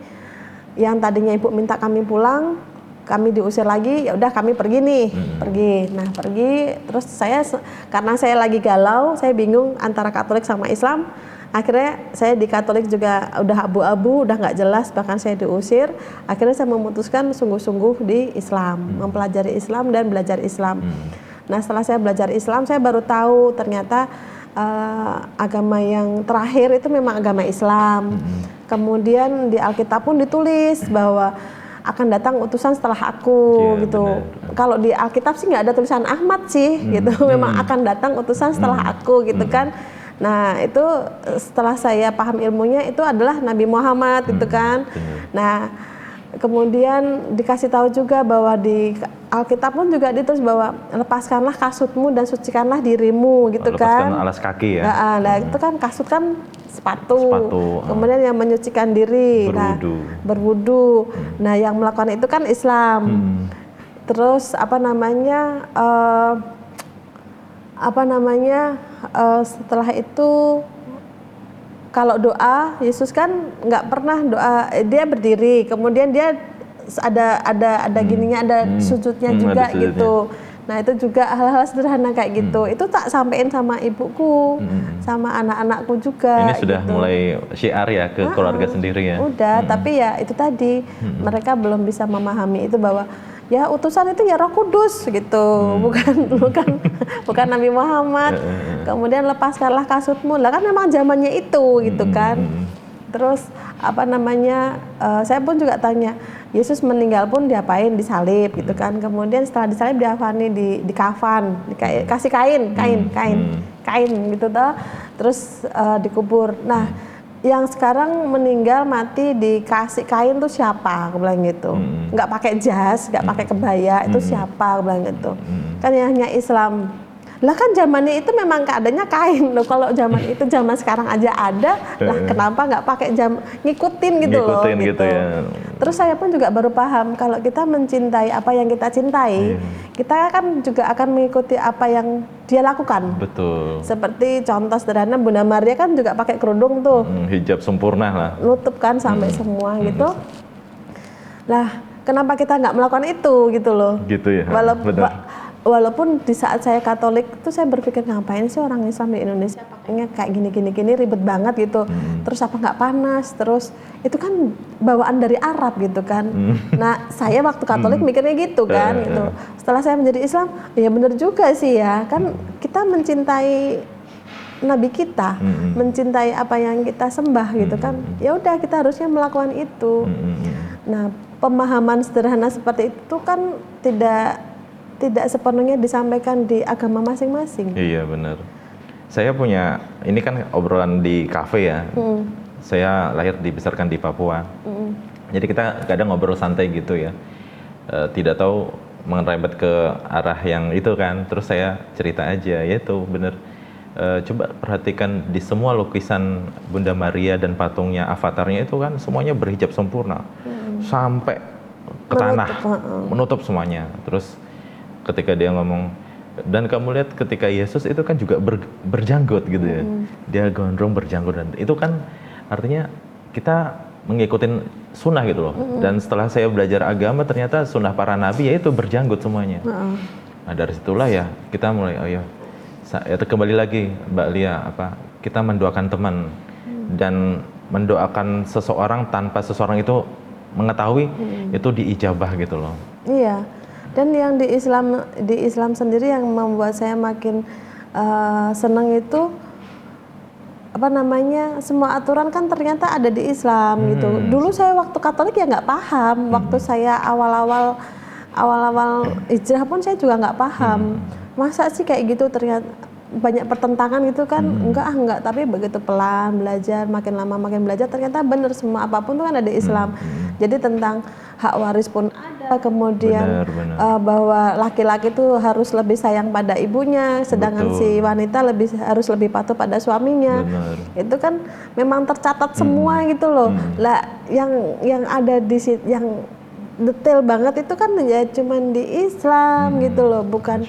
Yang tadinya ibu minta kami pulang, kami diusir lagi, ya udah kami pergi nih, pergi. Terus karena saya lagi galau, saya bingung antara Katolik sama Islam. Akhirnya saya di Katolik juga udah abu-abu, udah nggak jelas, bahkan saya diusir. Akhirnya saya memutuskan sungguh-sungguh di Islam, mempelajari Islam dan belajar Islam. Nah setelah saya belajar Islam, saya baru tahu ternyata agama yang terakhir itu memang agama Islam. Kemudian di Alkitab pun ditulis bahwa akan datang utusan setelah aku gitu. Kalau di Alkitab sih nggak ada tulisan Ahmad sih gitu. Memang akan datang utusan setelah aku gitu kan. Nah itu setelah saya paham ilmunya itu adalah Nabi Muhammad gitu kan. Nah kemudian dikasih tahu juga bahwa di Alkitab pun juga ditulis bahwa lepaskanlah kasutmu dan sucikanlah dirimu gitu kan. Lepaskan alas kaki ya. Nah itu kan kasut kan sepatu. Kemudian yang menyucikan diri, berwudu. Nah yang melakukan itu kan Islam. Terus Setelah itu kalau doa, Yesus kan nggak pernah doa, dia berdiri, kemudian dia ada gininya, ada sujudnya juga ada sujudnya. gitu. Nah itu juga hal-hal sederhana kayak gitu. Itu tak sampein sama ibuku, sama anak-anakku juga. Ini sudah gitu. mulai syiar ya ke keluarga sendiri ya. Udah, tapi ya itu tadi mereka belum bisa memahami itu bahwa ya utusan itu ya Roh Kudus gitu, bukan Nabi Muhammad. Kemudian lepaskanlah kasutmu, lah kan memang zamannya itu gitu kan. Terus saya pun juga tanya, Yesus meninggal pun diapain? Disalib gitu kan. Kemudian setelah disalib diafani, di kafan, kasih kain gitu toh. Terus dikubur. Nah, yang sekarang meninggal mati dikasih kain tuh siapa? Aku bilang gitu. Nggak pakai jas, nggak pakai kebaya, itu siapa? Aku bilang gitu. Kan yang hanya Islam. Lah kan zamannya itu memang keadaannya kain loh. Kalau zaman sekarang aja ada, lah kenapa nggak pakai ngikutin loh. Gitu ya. Terus saya pun juga baru paham kalau kita mencintai apa yang kita cintai, kita kan juga akan mengikuti apa yang dia lakukan. Betul. Seperti contoh sederhana Bunda Maria kan juga pakai kerudung tuh. Hijab sempurna lah. Nutup kan sampai semua gitu. Lah kenapa kita nggak melakukan itu gitu loh. Gitu ya. Walaupun di saat saya Katolik itu saya berpikir ngapain sih orang Islam di Indonesia pakainya kayak gini ribet banget gitu. Terus apa nggak panas, terus itu kan bawaan dari Arab gitu kan. Nah saya waktu Katolik mikirnya gitu kan gitu. Setelah saya menjadi Islam, ya benar juga sih ya kan kita mencintai Nabi kita, mencintai apa yang kita sembah gitu kan. Ya udah kita harusnya melakukan itu. Nah pemahaman sederhana seperti itu kan tidak sepenuhnya disampaikan di agama masing-masing. Iya benar. Saya punya, ini kan obrolan di kafe ya. Saya lahir dibesarkan di Papua. Jadi kita kadang ngobrol santai gitu ya. Tidak tahu mengerebet ke arah yang itu kan. Terus saya cerita aja, ya itu benar. Coba perhatikan di semua lukisan Bunda Maria dan patungnya, avatarnya itu kan semuanya berhijab sempurna. Sampai ke tanah, menutup semuanya. Terus ketika dia ngomong, dan kamu lihat ketika Yesus itu kan juga berjanggut gitu ya. Dia gondrong berjanggut, dan itu kan artinya kita mengikuti sunnah gitu loh. Dan setelah saya belajar agama ternyata sunnah para nabi yaitu berjanggut semuanya. Nah dari situlah ya kita mulai kembali lagi Mbak Lia, kita mendoakan teman dan mendoakan seseorang tanpa seseorang itu mengetahui, itu diijabah gitu loh. Iya. Dan yang di Islam sendiri yang membuat saya makin senang itu semua aturan kan ternyata ada di Islam gitu. Dulu saya waktu Katolik ya nggak paham. Waktu saya awal-awal hijrah pun saya juga nggak paham. Masa sih kayak gitu, ternyata banyak pertentangan gitu kan. Enggak, tapi begitu pelan belajar, makin lama makin belajar, ternyata benar semua apapun itu kan ada di Islam. Jadi tentang hak waris pun ada, kemudian bahwa laki-laki itu harus lebih sayang pada ibunya, sedangkan si wanita harus lebih patuh pada suaminya. Itu kan memang tercatat semua gitu loh. Lah yang ada di situ yang detail banget itu kan ya cuman di Islam gitu loh, bukan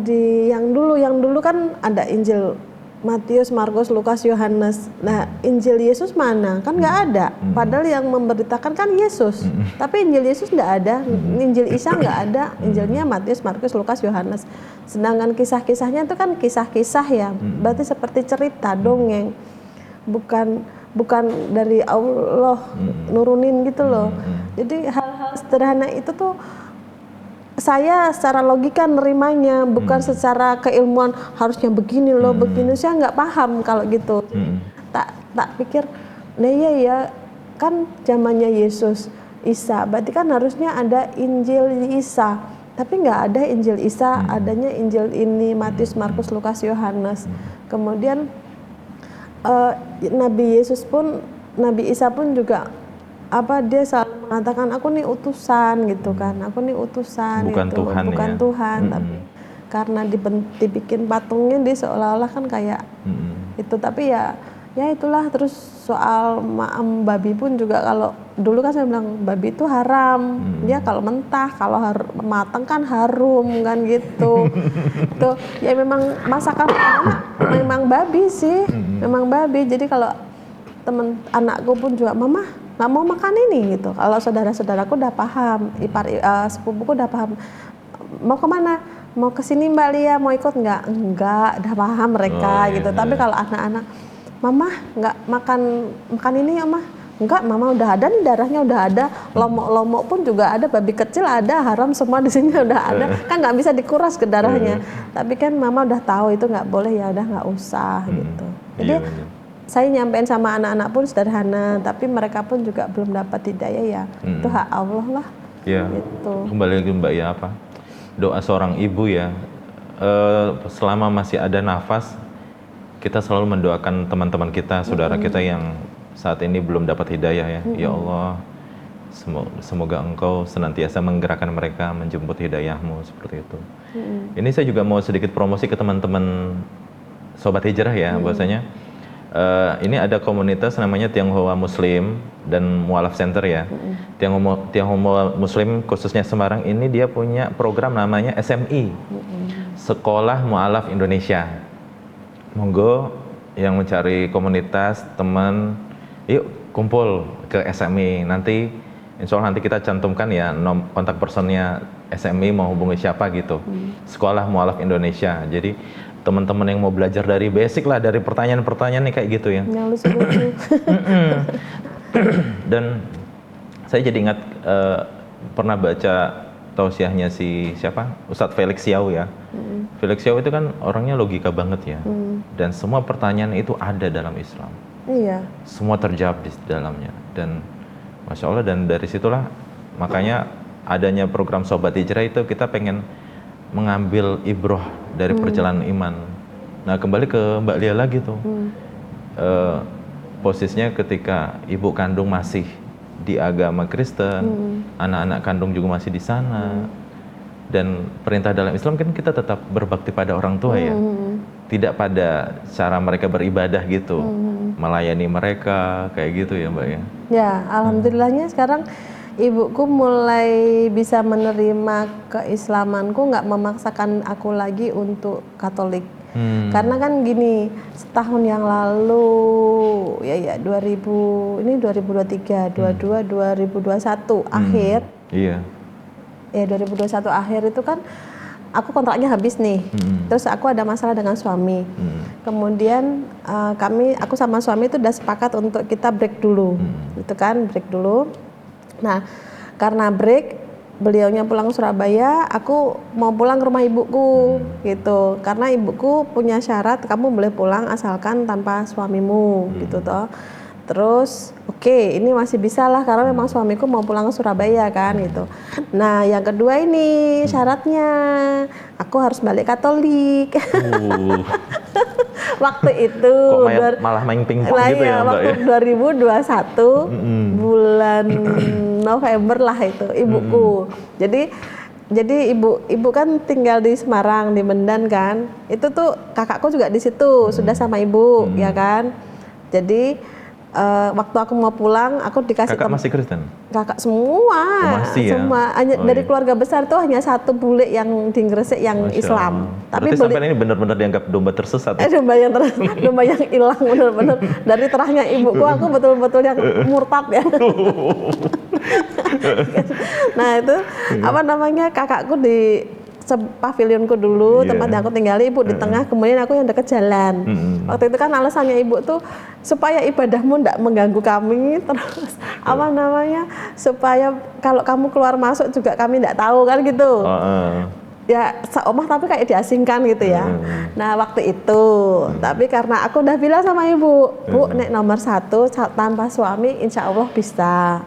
di yang dulu kan ada Injil Matius, Markus, Lukas, Yohanes. Nah, Injil Yesus mana? Kan nggak ada. Padahal yang memberitakan kan Yesus. Tapi Injil Yesus nggak ada. Injil Isa nggak ada. Injilnya Matius, Markus, Lukas, Yohanes. Sedangkan kisah-kisahnya itu kan kisah-kisah ya. Berarti seperti cerita, dongeng. Bukan dari Allah nurunin gitu loh. Jadi hal-hal sederhana itu tuh saya secara logika nerimanya, bukan secara keilmuan harusnya begini loh, begini. Saya nggak paham kalau gitu. Tak pikir, nah iya ya, kan zamannya Yesus, Isa, berarti kan harusnya ada Injil Isa. Tapi nggak ada Injil Isa, adanya Injil ini Matius, Markus, Lukas, Yohanes. Kemudian Nabi Isa pun juga dia selalu mengatakan aku nih utusan gitu kan, aku nih utusan, bukan gitu. Tuhan, bukan ya? Tuhan, tapi karena dibikin patungnya dia seolah-olah kan kayak itu, tapi ya itulah. Terus soal ma'am babi pun juga kalau dulu kan saya bilang babi itu haram, dia kalau mentah, kalau matang kan harum kan gitu. Tuh ya memang masakan anak memang babi sih, memang babi. Jadi kalau temen anakku pun juga, mama nggak mau makan ini gitu. Kalau saudara-saudaraku udah paham, sepupuku udah paham. Mau kemana? Mau ke sini Mbak Lia, mau ikut nggak? Enggak, udah paham mereka gitu. Tapi kalau anak-anak, mama nggak makan ini ya mah? Enggak, mama udah ada nih, darahnya udah ada, lomok-lomok pun juga ada, babi kecil ada, haram semua di sini udah ada, kan nggak bisa dikuras ke darahnya. Tapi kan mama udah tahu itu nggak boleh, ya udah nggak usah gitu. Jadi saya nyampein sama anak-anak pun sederhana, tapi mereka pun juga belum dapat hidayah ya. Itu hak Allah lah. Ya. Gitu. Kembali lagi Mbak ya, apa? Doa seorang ibu ya. Selama masih ada nafas, kita selalu mendoakan teman-teman kita, saudara kita yang saat ini belum dapat hidayah ya. Ya Allah, semoga Engkau senantiasa menggerakkan mereka menjemput hidayah-Mu seperti itu. Ini saya juga mau sedikit promosi ke teman-teman Sobat Hijrah ya, bahwasanya ini ada komunitas namanya Tionghoa Muslim dan Mualaf Center ya. Tionghoa Muslim khususnya Semarang ini dia punya program namanya SMI, Sekolah Mualaf Indonesia. Monggo yang mencari komunitas, teman, yuk kumpul ke SMI. Nanti insya Allah nanti kita cantumkan ya kontak personnya SMI, mau hubungi siapa gitu. Sekolah Mualaf Indonesia. Jadi teman-teman yang mau belajar dari basic lah, dari pertanyaan-pertanyaan nih kayak gitu ya. Yang lucu-lucu. Dan saya jadi ingat pernah baca tausiahnya si siapa? Ustadz Felix Xiao ya. Felix Xiao itu kan orangnya logika banget ya. Dan semua pertanyaan itu ada dalam Islam. Iya. Semua terjawab di dalamnya. Dan Masya Allah, dan dari situlah makanya adanya program Sobat Hijrah itu kita pengen mengambil ibroh dari perjalanan iman. Nah kembali ke Mbak Lia lagi tuh, posisinya ketika ibu kandung masih di agama Kristen, anak-anak kandung juga masih di sana, dan perintah dalam Islam kan kita tetap berbakti pada orang tua ya, tidak pada cara mereka beribadah gitu, melayani mereka kayak gitu ya Mbak ya. Ya, alhamdulillahnya sekarang ibuku mulai bisa menerima keislamanku, nggak memaksakan aku lagi untuk Katolik. Karena kan gini, setahun yang lalu ya 2000, ini 2023, 2021 akhir. Iya. Ya 2021 akhir itu kan aku kontraknya habis nih. Terus aku ada masalah dengan suami. Kemudian aku sama suami itu udah sepakat untuk kita break dulu. Itu kan break dulu. Nah, karena break, beliaunya pulang ke Surabaya, aku mau pulang ke rumah ibuku, gitu. Karena ibuku punya syarat, kamu boleh pulang asalkan tanpa suamimu, gitu toh. Terus, oke, ini masih bisa lah, karena memang suamiku mau pulang ke Surabaya kan, gitu. Nah, yang kedua ini syaratnya, aku harus balik Katolik. Waktu itu malah main pingpong gitu ya Mbak waktu ya? 2021 bulan November lah itu ibuku. Jadi ibu kan tinggal di Semarang, di Medan kan. Itu tuh kakakku juga di situ, sudah sama ibu ya kan. Jadi waktu aku mau pulang, aku dikasih kakak masih Kristen? Kakak semua, semua. Hanya dari keluarga besar tuh hanya satu bule yang di Gresik yang Islam. Tapi sampai ini benar-benar dianggap domba tersesat. Domba yang hilang benar-benar. Dari terahnya ibuku, aku betul-betul yang murtad ya. Nah itu apa namanya, kakakku di pavilionku dulu, tempat yang aku tinggali, ibu di tengah, kemudian aku yang dekat jalan. Waktu itu kan alasannya ibu tuh supaya ibadahmu tidak mengganggu kami, terus apa namanya, supaya kalau kamu keluar masuk juga kami tidak tahu kan gitu. Ya seomah tapi kayak diasingkan gitu ya. Nah waktu itu, tapi karena aku udah bilang sama ibu, Bu, nek nomor 1 tanpa suami insya Allah bisa.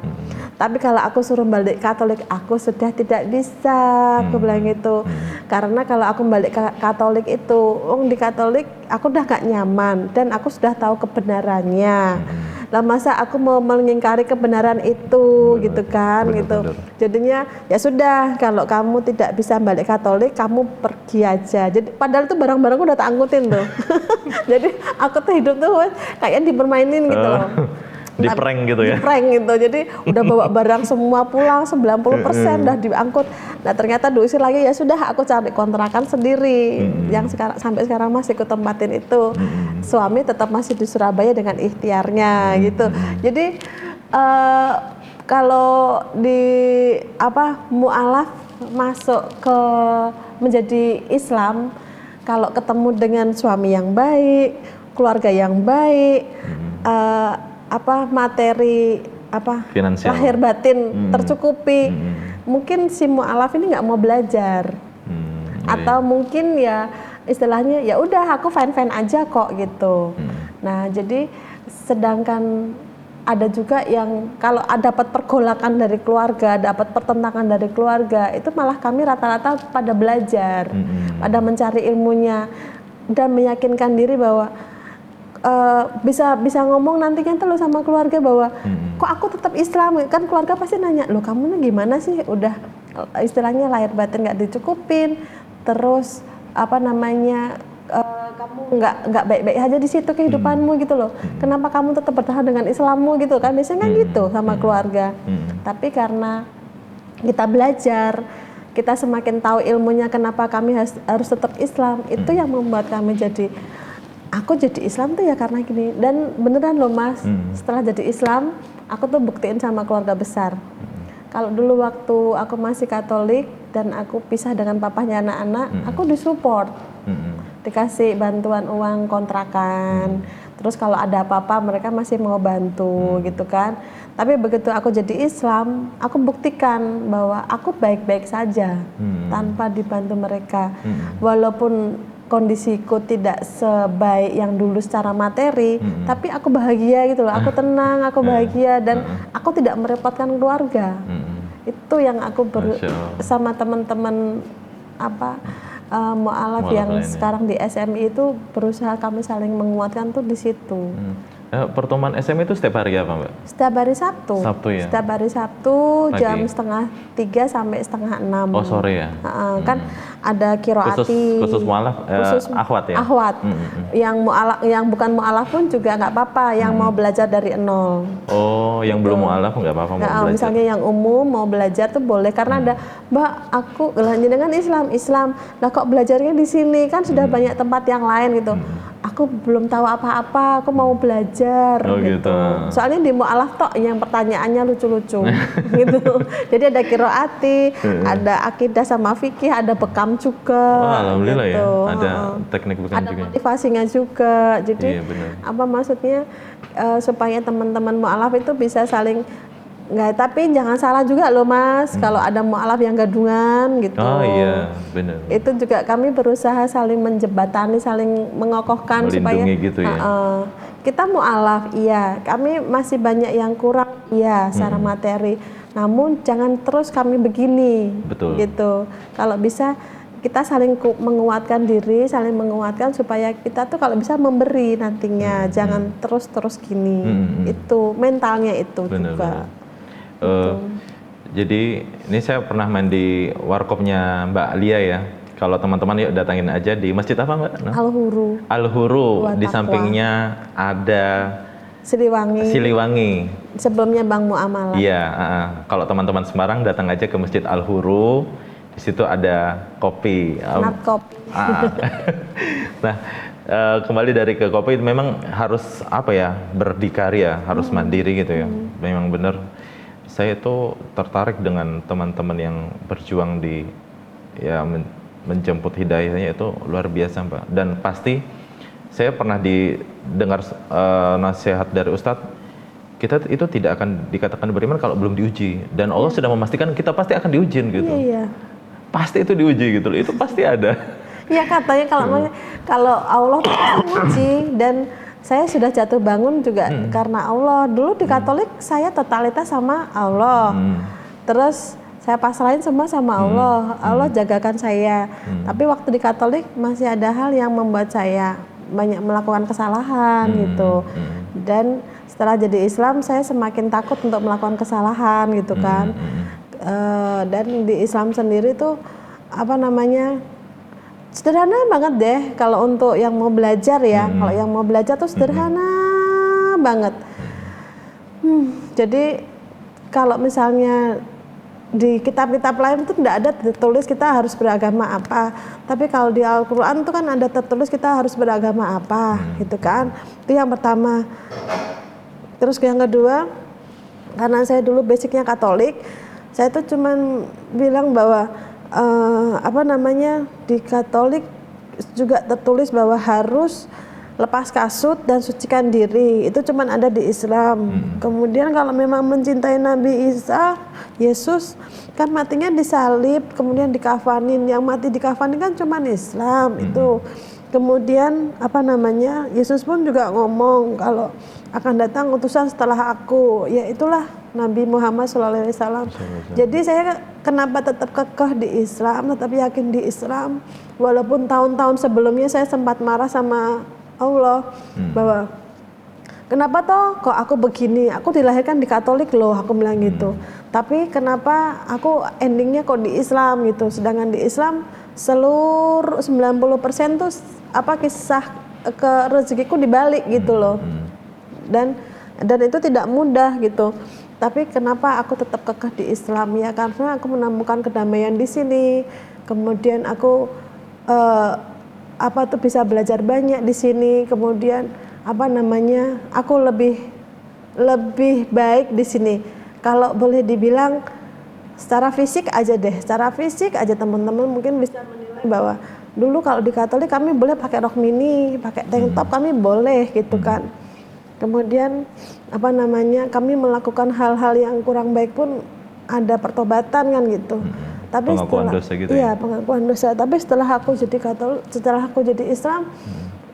Tapi kalau aku suruh balik Katolik, aku sudah tidak bisa, aku bilang gitu. Karena kalau aku balik Katolik itu, di Katolik aku udah gak nyaman dan aku sudah tahu kebenarannya. Lah masa aku mau mengingkari kebenaran itu, gitu kan, gitu. Jadinya ya sudah, kalau kamu tidak bisa balik Katolik, kamu pergi aja. Jadi padahal itu barang-barangku udah tak angkutin tuh. Jadi aku tuh hidup tuh kayak dipermainin gitu loh. Di prank gitu ya? Di prank gitu, jadi udah bawa barang semua pulang 90% udah diangkut. Nah ternyata diusir lagi, ya sudah aku cari kontrakan sendiri yang sekarang sampai sekarang masih kutempatin itu. Suami tetap masih di Surabaya dengan ikhtiarnya gitu. Jadi kalau di mu'alaf masuk ke menjadi Islam, kalau ketemu dengan suami yang baik, keluarga yang baik, materi finansial, lahir batin tercukupi, mungkin si mu'alaf ini nggak mau belajar, atau mungkin ya istilahnya ya udah aku fine aja kok gitu. Nah jadi sedangkan ada juga yang kalau dapat pergolakan dari keluarga, dapat pertentangan dari keluarga, itu malah kami rata-rata pada belajar, pada mencari ilmunya dan meyakinkan diri bahwa bisa ngomong nantinya tuh sama keluarga bahwa kok aku tetap Islam, kan keluarga pasti nanya, loh kamu nih gimana sih, udah istilahnya lahir batin nggak dicukupin, terus kamu nggak baik-baik aja di situ kehidupanmu gitu loh, kenapa kamu tetap bertahan dengan Islammu gitu kan, biasanya kan gitu sama keluarga. Tapi karena kita belajar, kita semakin tahu ilmunya kenapa kami harus tetap Islam, itu yang membuat kami jadi aku jadi Islam tuh ya karena gini. Dan beneran loh Mas, setelah jadi Islam aku tuh buktiin sama keluarga besar. Kalau dulu waktu aku masih Katolik dan aku pisah dengan papahnya anak-anak, aku disupport, dikasih bantuan uang kontrakan, terus kalau ada apa-apa mereka masih mau bantu gitu kan. Tapi begitu aku jadi Islam, aku buktikan bahwa aku baik-baik saja tanpa dibantu mereka. Walaupun kondisiku tidak sebaik yang dulu secara materi, tapi aku bahagia gitu loh, aku tenang, aku bahagia, dan aku tidak merepotkan keluarga. Itu yang aku sama teman-teman mu'alaf yang sekarang di SMI itu berusaha kami saling menguatkan tuh di situ. Pertemuan SMI itu setiap hari apa Mbak? Setiap hari Sabtu. Sabtu ya? Setiap hari Sabtu jam 5:30 sampai 5:30. Oh sore ya? Kan ada kiroati. Khusus mu'alaf, akhwat ya? Akhwat. Yang bukan mu'alaf pun juga nggak apa-apa, yang mau belajar dari nol. Oh, yang belum mu'alaf nggak apa-apa mau belajar? Misalnya yang umum mau belajar tuh boleh, karena ada, Mbak aku dengan Islam, lah kok belajarnya di sini, kan sudah banyak tempat yang lain gitu. Aku belum tahu apa-apa, aku mau belajar gitu. Soalnya di mu'alaf tok yang pertanyaannya lucu-lucu gitu. Jadi ada kiroati, ada akidah sama fikih, ada bekam juga. Alhamdulillah gitu. Ya, ada teknik bekam ada juga. Ada motivasinya juga. Jadi maksudnya supaya teman-teman mu'alaf itu bisa saling tapi jangan salah juga loh Mas, kalau ada mu'alaf yang gadungan gitu. Oh iya, benar. Itu juga kami berusaha saling menjembatani, saling mengokohkan supaya gitu ya. Kita mu'alaf, iya, kami masih banyak yang kurang, iya, secara materi. Namun jangan terus kami begini, gitu. Kalau bisa kita saling menguatkan diri, saling menguatkan supaya kita tuh kalau bisa memberi nantinya, jangan terus gini. Itu mentalnya itu juga. Jadi ini saya pernah main di warkopnya Mbak Lia ya. Kalau teman-teman yuk datangin aja di masjid apa Mbak? Al-Huru. Al-Huru. Di sampingnya ada Siliwangi. Sebelumnya Bang Muamalah. Iya. Kalau teman-teman Semarang datang aja ke masjid Al-Huru. Di situ ada kopi. Nat kopi. Nah. Kembali dari ke kopi, memang harus berdikari ya, harus mandiri gitu ya. Memang benar. Saya itu tertarik dengan teman-teman yang berjuang di menjemput hidayahnya, itu luar biasa Mbak. Dan pasti saya pernah didengar nasihat dari Ustadz, kita itu tidak akan dikatakan beriman kalau belum diuji. Dan Allah sudah memastikan kita pasti akan diuji gitu. Iya. Pasti itu diuji gitu loh, itu pasti ada. Iya katanya kalau Allah uji, dan saya sudah jatuh bangun juga karena Allah. Dulu di Katolik saya totalitas sama Allah. Terus saya pasrahin semua sama Allah. Allah jagakan saya. Tapi waktu di Katolik masih ada hal yang membuat saya banyak melakukan kesalahan gitu. Dan setelah jadi Islam saya semakin takut untuk melakukan kesalahan gitu kan. Dan di Islam sendiri tuh sederhana banget deh kalau untuk yang mau belajar ya. Kalau yang mau belajar tuh sederhana banget. Jadi kalau misalnya di kitab-kitab lain itu tidak ada tertulis kita harus beragama apa. Tapi kalau di Al-Quran itu kan ada tertulis kita harus beragama apa, gitu kan. Itu yang pertama. Terus yang kedua, karena saya dulu basicnya Katolik, saya tuh cuman bilang bahwa di Katolik juga tertulis bahwa harus lepas kasut dan sucikan diri. Itu cuman ada di Islam. Kemudian kalau memang mencintai Nabi Isa, Yesus kan matinya disalib, kemudian dikafanin. Yang mati dikafanin kan cuman Islam itu. Kemudian Yesus pun juga ngomong kalau akan datang utusan setelah aku, ya itulah Nabi Muhammad SAW. Jadi saya kenapa tetap kekeh di Islam, tetap yakin di Islam, walaupun tahun-tahun sebelumnya saya sempat marah sama Allah bahwa kenapa toh kok aku begini, aku dilahirkan di Katolik loh, aku bilang gitu. Tapi kenapa aku endingnya kok di Islam gitu, sedangkan di Islam seluruh 90% tuh kisah ke rezekiku dibalik gitu loh. Dan itu tidak mudah gitu. Tapi kenapa aku tetap kekeh di Islam, ya karena aku menemukan kedamaian di sini. Kemudian aku bisa belajar banyak di sini. Kemudian aku lebih baik di sini. Kalau boleh dibilang secara fisik aja teman-teman mungkin bisa menilai bahwa dulu kalau di Katolik kami boleh pakai rok mini, pakai tank top, kami boleh gitu kan. Kemudian kami melakukan hal-hal yang kurang baik pun ada pertobatan kan gitu. Tapi pengakuan dosa gitu pengakuan dosa. Tapi setelah aku jadi Katolik, setelah aku jadi Islam,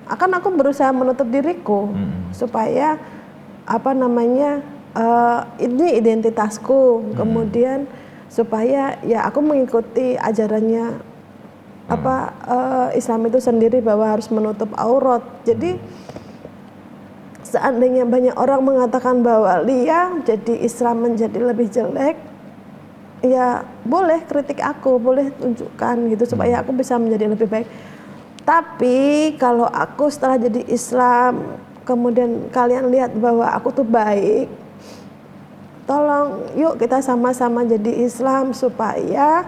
aku berusaha menutup diriku supaya ini identitasku. Kemudian supaya ya aku mengikuti ajarannya Islam itu sendiri bahwa harus menutup aurat. Jadi seandainya banyak orang mengatakan bahwa Lia jadi Islam menjadi lebih jelek, ya boleh kritik aku, boleh tunjukkan gitu supaya aku bisa menjadi lebih baik. Tapi kalau aku setelah jadi Islam, kemudian kalian lihat bahwa aku tuh baik, tolong yuk kita sama-sama jadi Islam supaya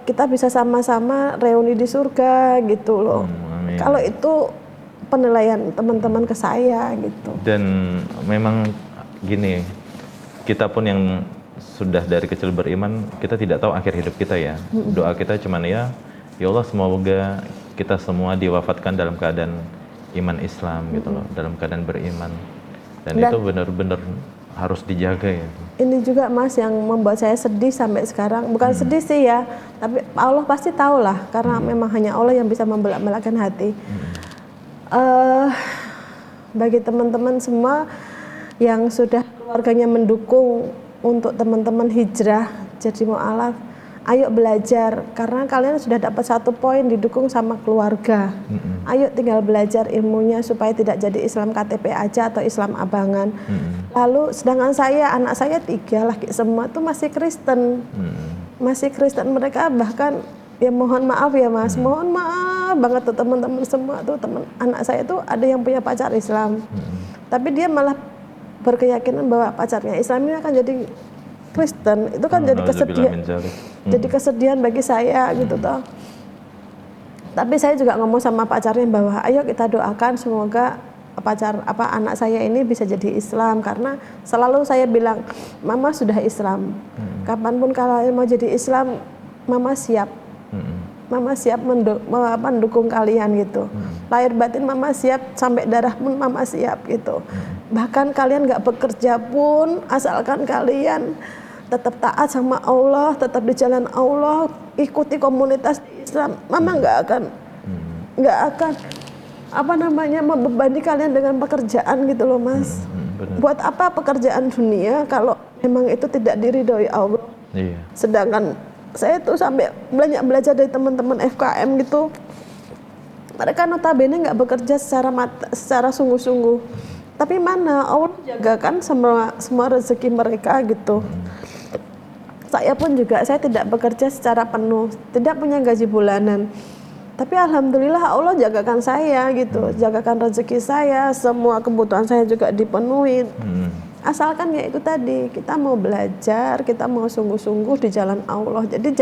kita bisa sama-sama reuni di surga gitu loh. Kalau itu penilaian teman-teman ke saya gitu. Dan memang gini, kita pun yang sudah dari kecil beriman, kita tidak tahu akhir hidup kita ya. Doa kita cuman ya Allah semoga kita semua diwafatkan dalam keadaan iman Islam gitu loh, dalam keadaan beriman. Dan itu benar-benar harus dijaga ya. Ini juga Mas yang membuat saya sedih sampai sekarang. Bukan sedih sih ya, tapi Allah pasti tahu lah, karena memang hanya Allah yang bisa membelak-belakkan hati. Bagi teman-teman semua yang sudah keluarganya mendukung untuk teman-teman hijrah jadi mu'alaf, ayo belajar, karena kalian sudah dapat 1 poin didukung sama keluarga. Ayo tinggal belajar ilmunya supaya tidak jadi Islam KTP aja atau Islam abangan. Lalu sedangkan anak saya 3 laki semua tuh masih Kristen. Masih Kristen, mereka bahkan ya mohon maaf ya Mas, mohon maaf banget tuh teman-teman semua tuh, anak saya tuh ada yang punya pacar Islam. Tapi dia malah berkeyakinan bahwa pacarnya Islam ini akan jadi Kristen. Itu kan jadi kesedihan bagi saya gitu toh. Tapi saya juga ngomong sama pacarnya bahwa ayo kita doakan semoga anak saya ini bisa jadi Islam, karena selalu saya bilang mama sudah Islam. Kapanpun kalian mau jadi Islam, mama siap. Mama siap mendukung kalian gitu. Lahir batin mama siap, sampai darah pun mama siap gitu. Bahkan kalian nggak bekerja pun, asalkan kalian tetap taat sama Allah, tetap di jalan Allah, ikuti komunitas Islam, mama nggak akan membebani kalian dengan pekerjaan gitu loh Mas. Buat apa pekerjaan dunia kalau memang itu tidak diridhoi Allah. Sedangkan saya tuh sampai banyak belajar dari teman-teman FKM gitu, mereka notabene nggak bekerja secara sungguh-sungguh, tapi mana Allah jagakan semua rezeki mereka gitu. Saya pun juga, saya tidak bekerja secara penuh, tidak punya gaji bulanan. Tapi alhamdulillah Allah jagakan saya gitu, jagakan rezeki saya, semua kebutuhan saya juga dipenuhi. Asalkan ya itu tadi, kita mau belajar, kita mau sungguh-sungguh di jalan Allah. Jadi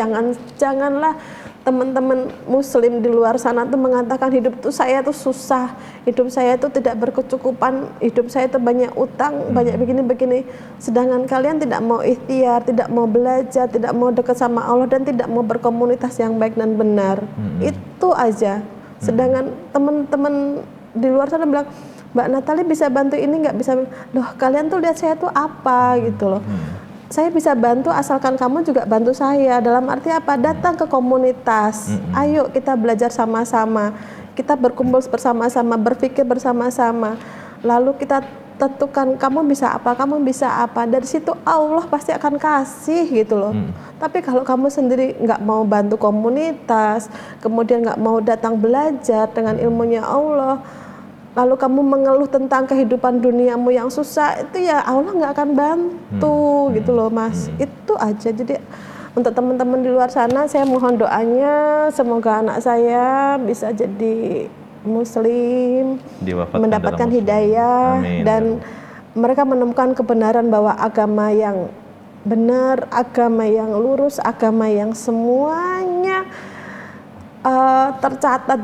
janganlah teman-teman muslim di luar sana tuh mengatakan hidup tuh saya tuh susah, hidup saya tuh tidak berkecukupan, hidup saya tuh banyak utang, banyak begini-begini. Sedangkan kalian tidak mau ikhtiar, tidak mau belajar, tidak mau dekat sama Allah dan tidak mau berkomunitas yang baik dan benar. Itu aja. Sedangkan teman-teman di luar sana bilang, Mbak Natali bisa bantu ini nggak, bisa, loh kalian tuh lihat saya tuh apa gitu loh. Saya bisa bantu asalkan kamu juga bantu saya. Dalam arti apa? Datang ke komunitas. Ayo kita belajar sama-sama. Kita berkumpul bersama-sama, berpikir bersama-sama. Lalu kita tentukan kamu bisa apa, kamu bisa apa. Dari situ Allah pasti akan kasih gitu loh. Tapi kalau kamu sendiri nggak mau bantu komunitas, kemudian nggak mau datang belajar dengan ilmunya Allah, lalu kamu mengeluh tentang kehidupan duniamu yang susah, itu ya Allah nggak akan bantu gitu loh Mas. Itu aja. Jadi untuk teman-teman di luar sana, saya mohon doanya semoga anak saya bisa jadi muslim, mendapatkan hidayah. Amin. Dan mereka menemukan kebenaran bahwa agama yang benar, agama yang lurus, agama yang semuanya tercatat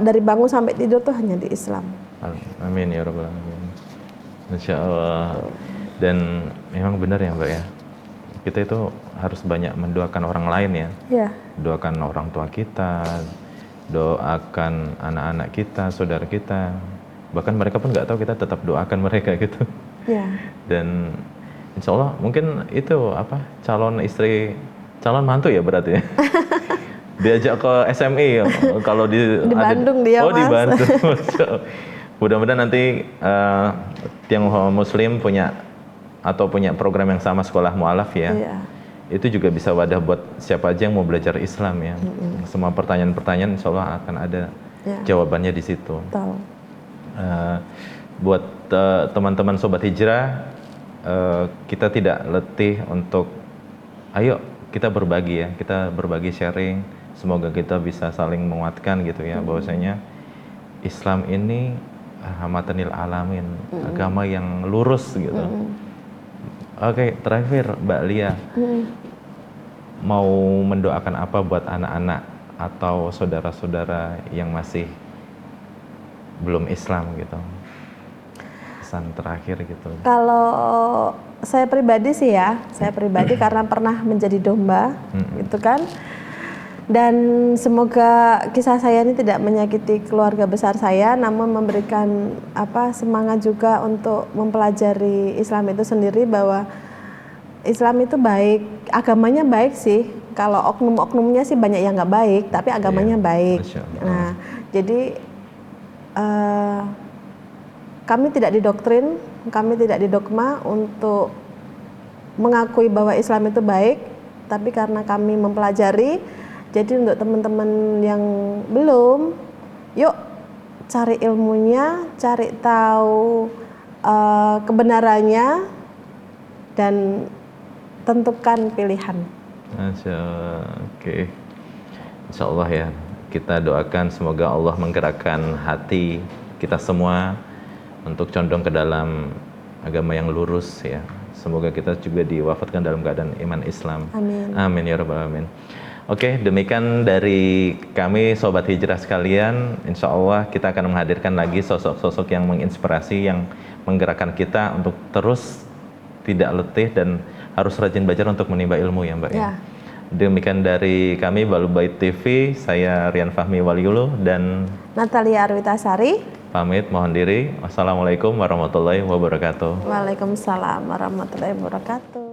dari bangun sampai tidur tuh hanya di Islam. Amin ya rabbal alamin. Insya Allah. Dan memang benar ya Mbak ya, kita itu harus banyak mendoakan orang lain ya. Yeah. Doakan orang tua kita, doakan anak-anak kita, saudara kita. Bahkan mereka pun nggak tahu, kita tetap doakan mereka gitu. Yeah. Dan insya Allah mungkin itu calon istri, calon mantu ya berarti ya. Diajak ke SMI kalau di Bandung dia Mas. Oh di Bandung. Mudah-mudahan nanti yang muslim punya program yang sama, sekolah mu'alaf ya. Iya. Itu juga bisa wadah buat siapa aja yang mau belajar Islam ya. Semua pertanyaan-pertanyaan insya Allah akan ada jawabannya di situ. Buat teman-teman Sobat Hijrah, kita tidak letih untuk ayo kita berbagi ya, kita berbagi sharing. Semoga kita bisa saling menguatkan gitu ya, bahwasanya Islam ini rahmatanil alamin, agama yang lurus gitu. Oke, terakhir Mbak Lia, mau mendoakan apa buat anak-anak atau saudara-saudara yang masih belum Islam gitu? Pesan terakhir gitu. Kalau saya pribadi sih ya, karena pernah menjadi domba, gitu kan. Dan semoga kisah saya ini tidak menyakiti keluarga besar saya, namun memberikan semangat juga untuk mempelajari Islam itu sendiri, bahwa Islam itu baik, agamanya baik sih. Kalau oknum-oknumnya sih banyak yang nggak baik, tapi agamanya baik. Nah, jadi kami tidak didoktrin, kami tidak didogma untuk mengakui bahwa Islam itu baik, tapi karena kami mempelajari. Jadi untuk teman-teman yang belum, yuk cari ilmunya, cari tahu kebenarannya, dan tentukan pilihan. Oke. Insya Allah ya, kita doakan semoga Allah menggerakkan hati kita semua untuk condong ke dalam agama yang lurus ya. Semoga kita juga diwafatkan dalam keadaan iman Islam. Amin. Amin ya rabbal alamin. Oke, demikian dari kami Sobat Hijrah sekalian. Insya Allah kita akan menghadirkan lagi sosok-sosok yang menginspirasi, yang menggerakkan kita untuk terus tidak letih dan harus rajin belajar untuk menimba ilmu ya Mbak ya. Demikian dari kami Balut Bait TV, saya Rian Fahmi Waliulu dan Natalia Arwitasari. Pamit, mohon diri. Wassalamualaikum warahmatullahi wabarakatuh. Waalaikumsalam warahmatullahi wabarakatuh.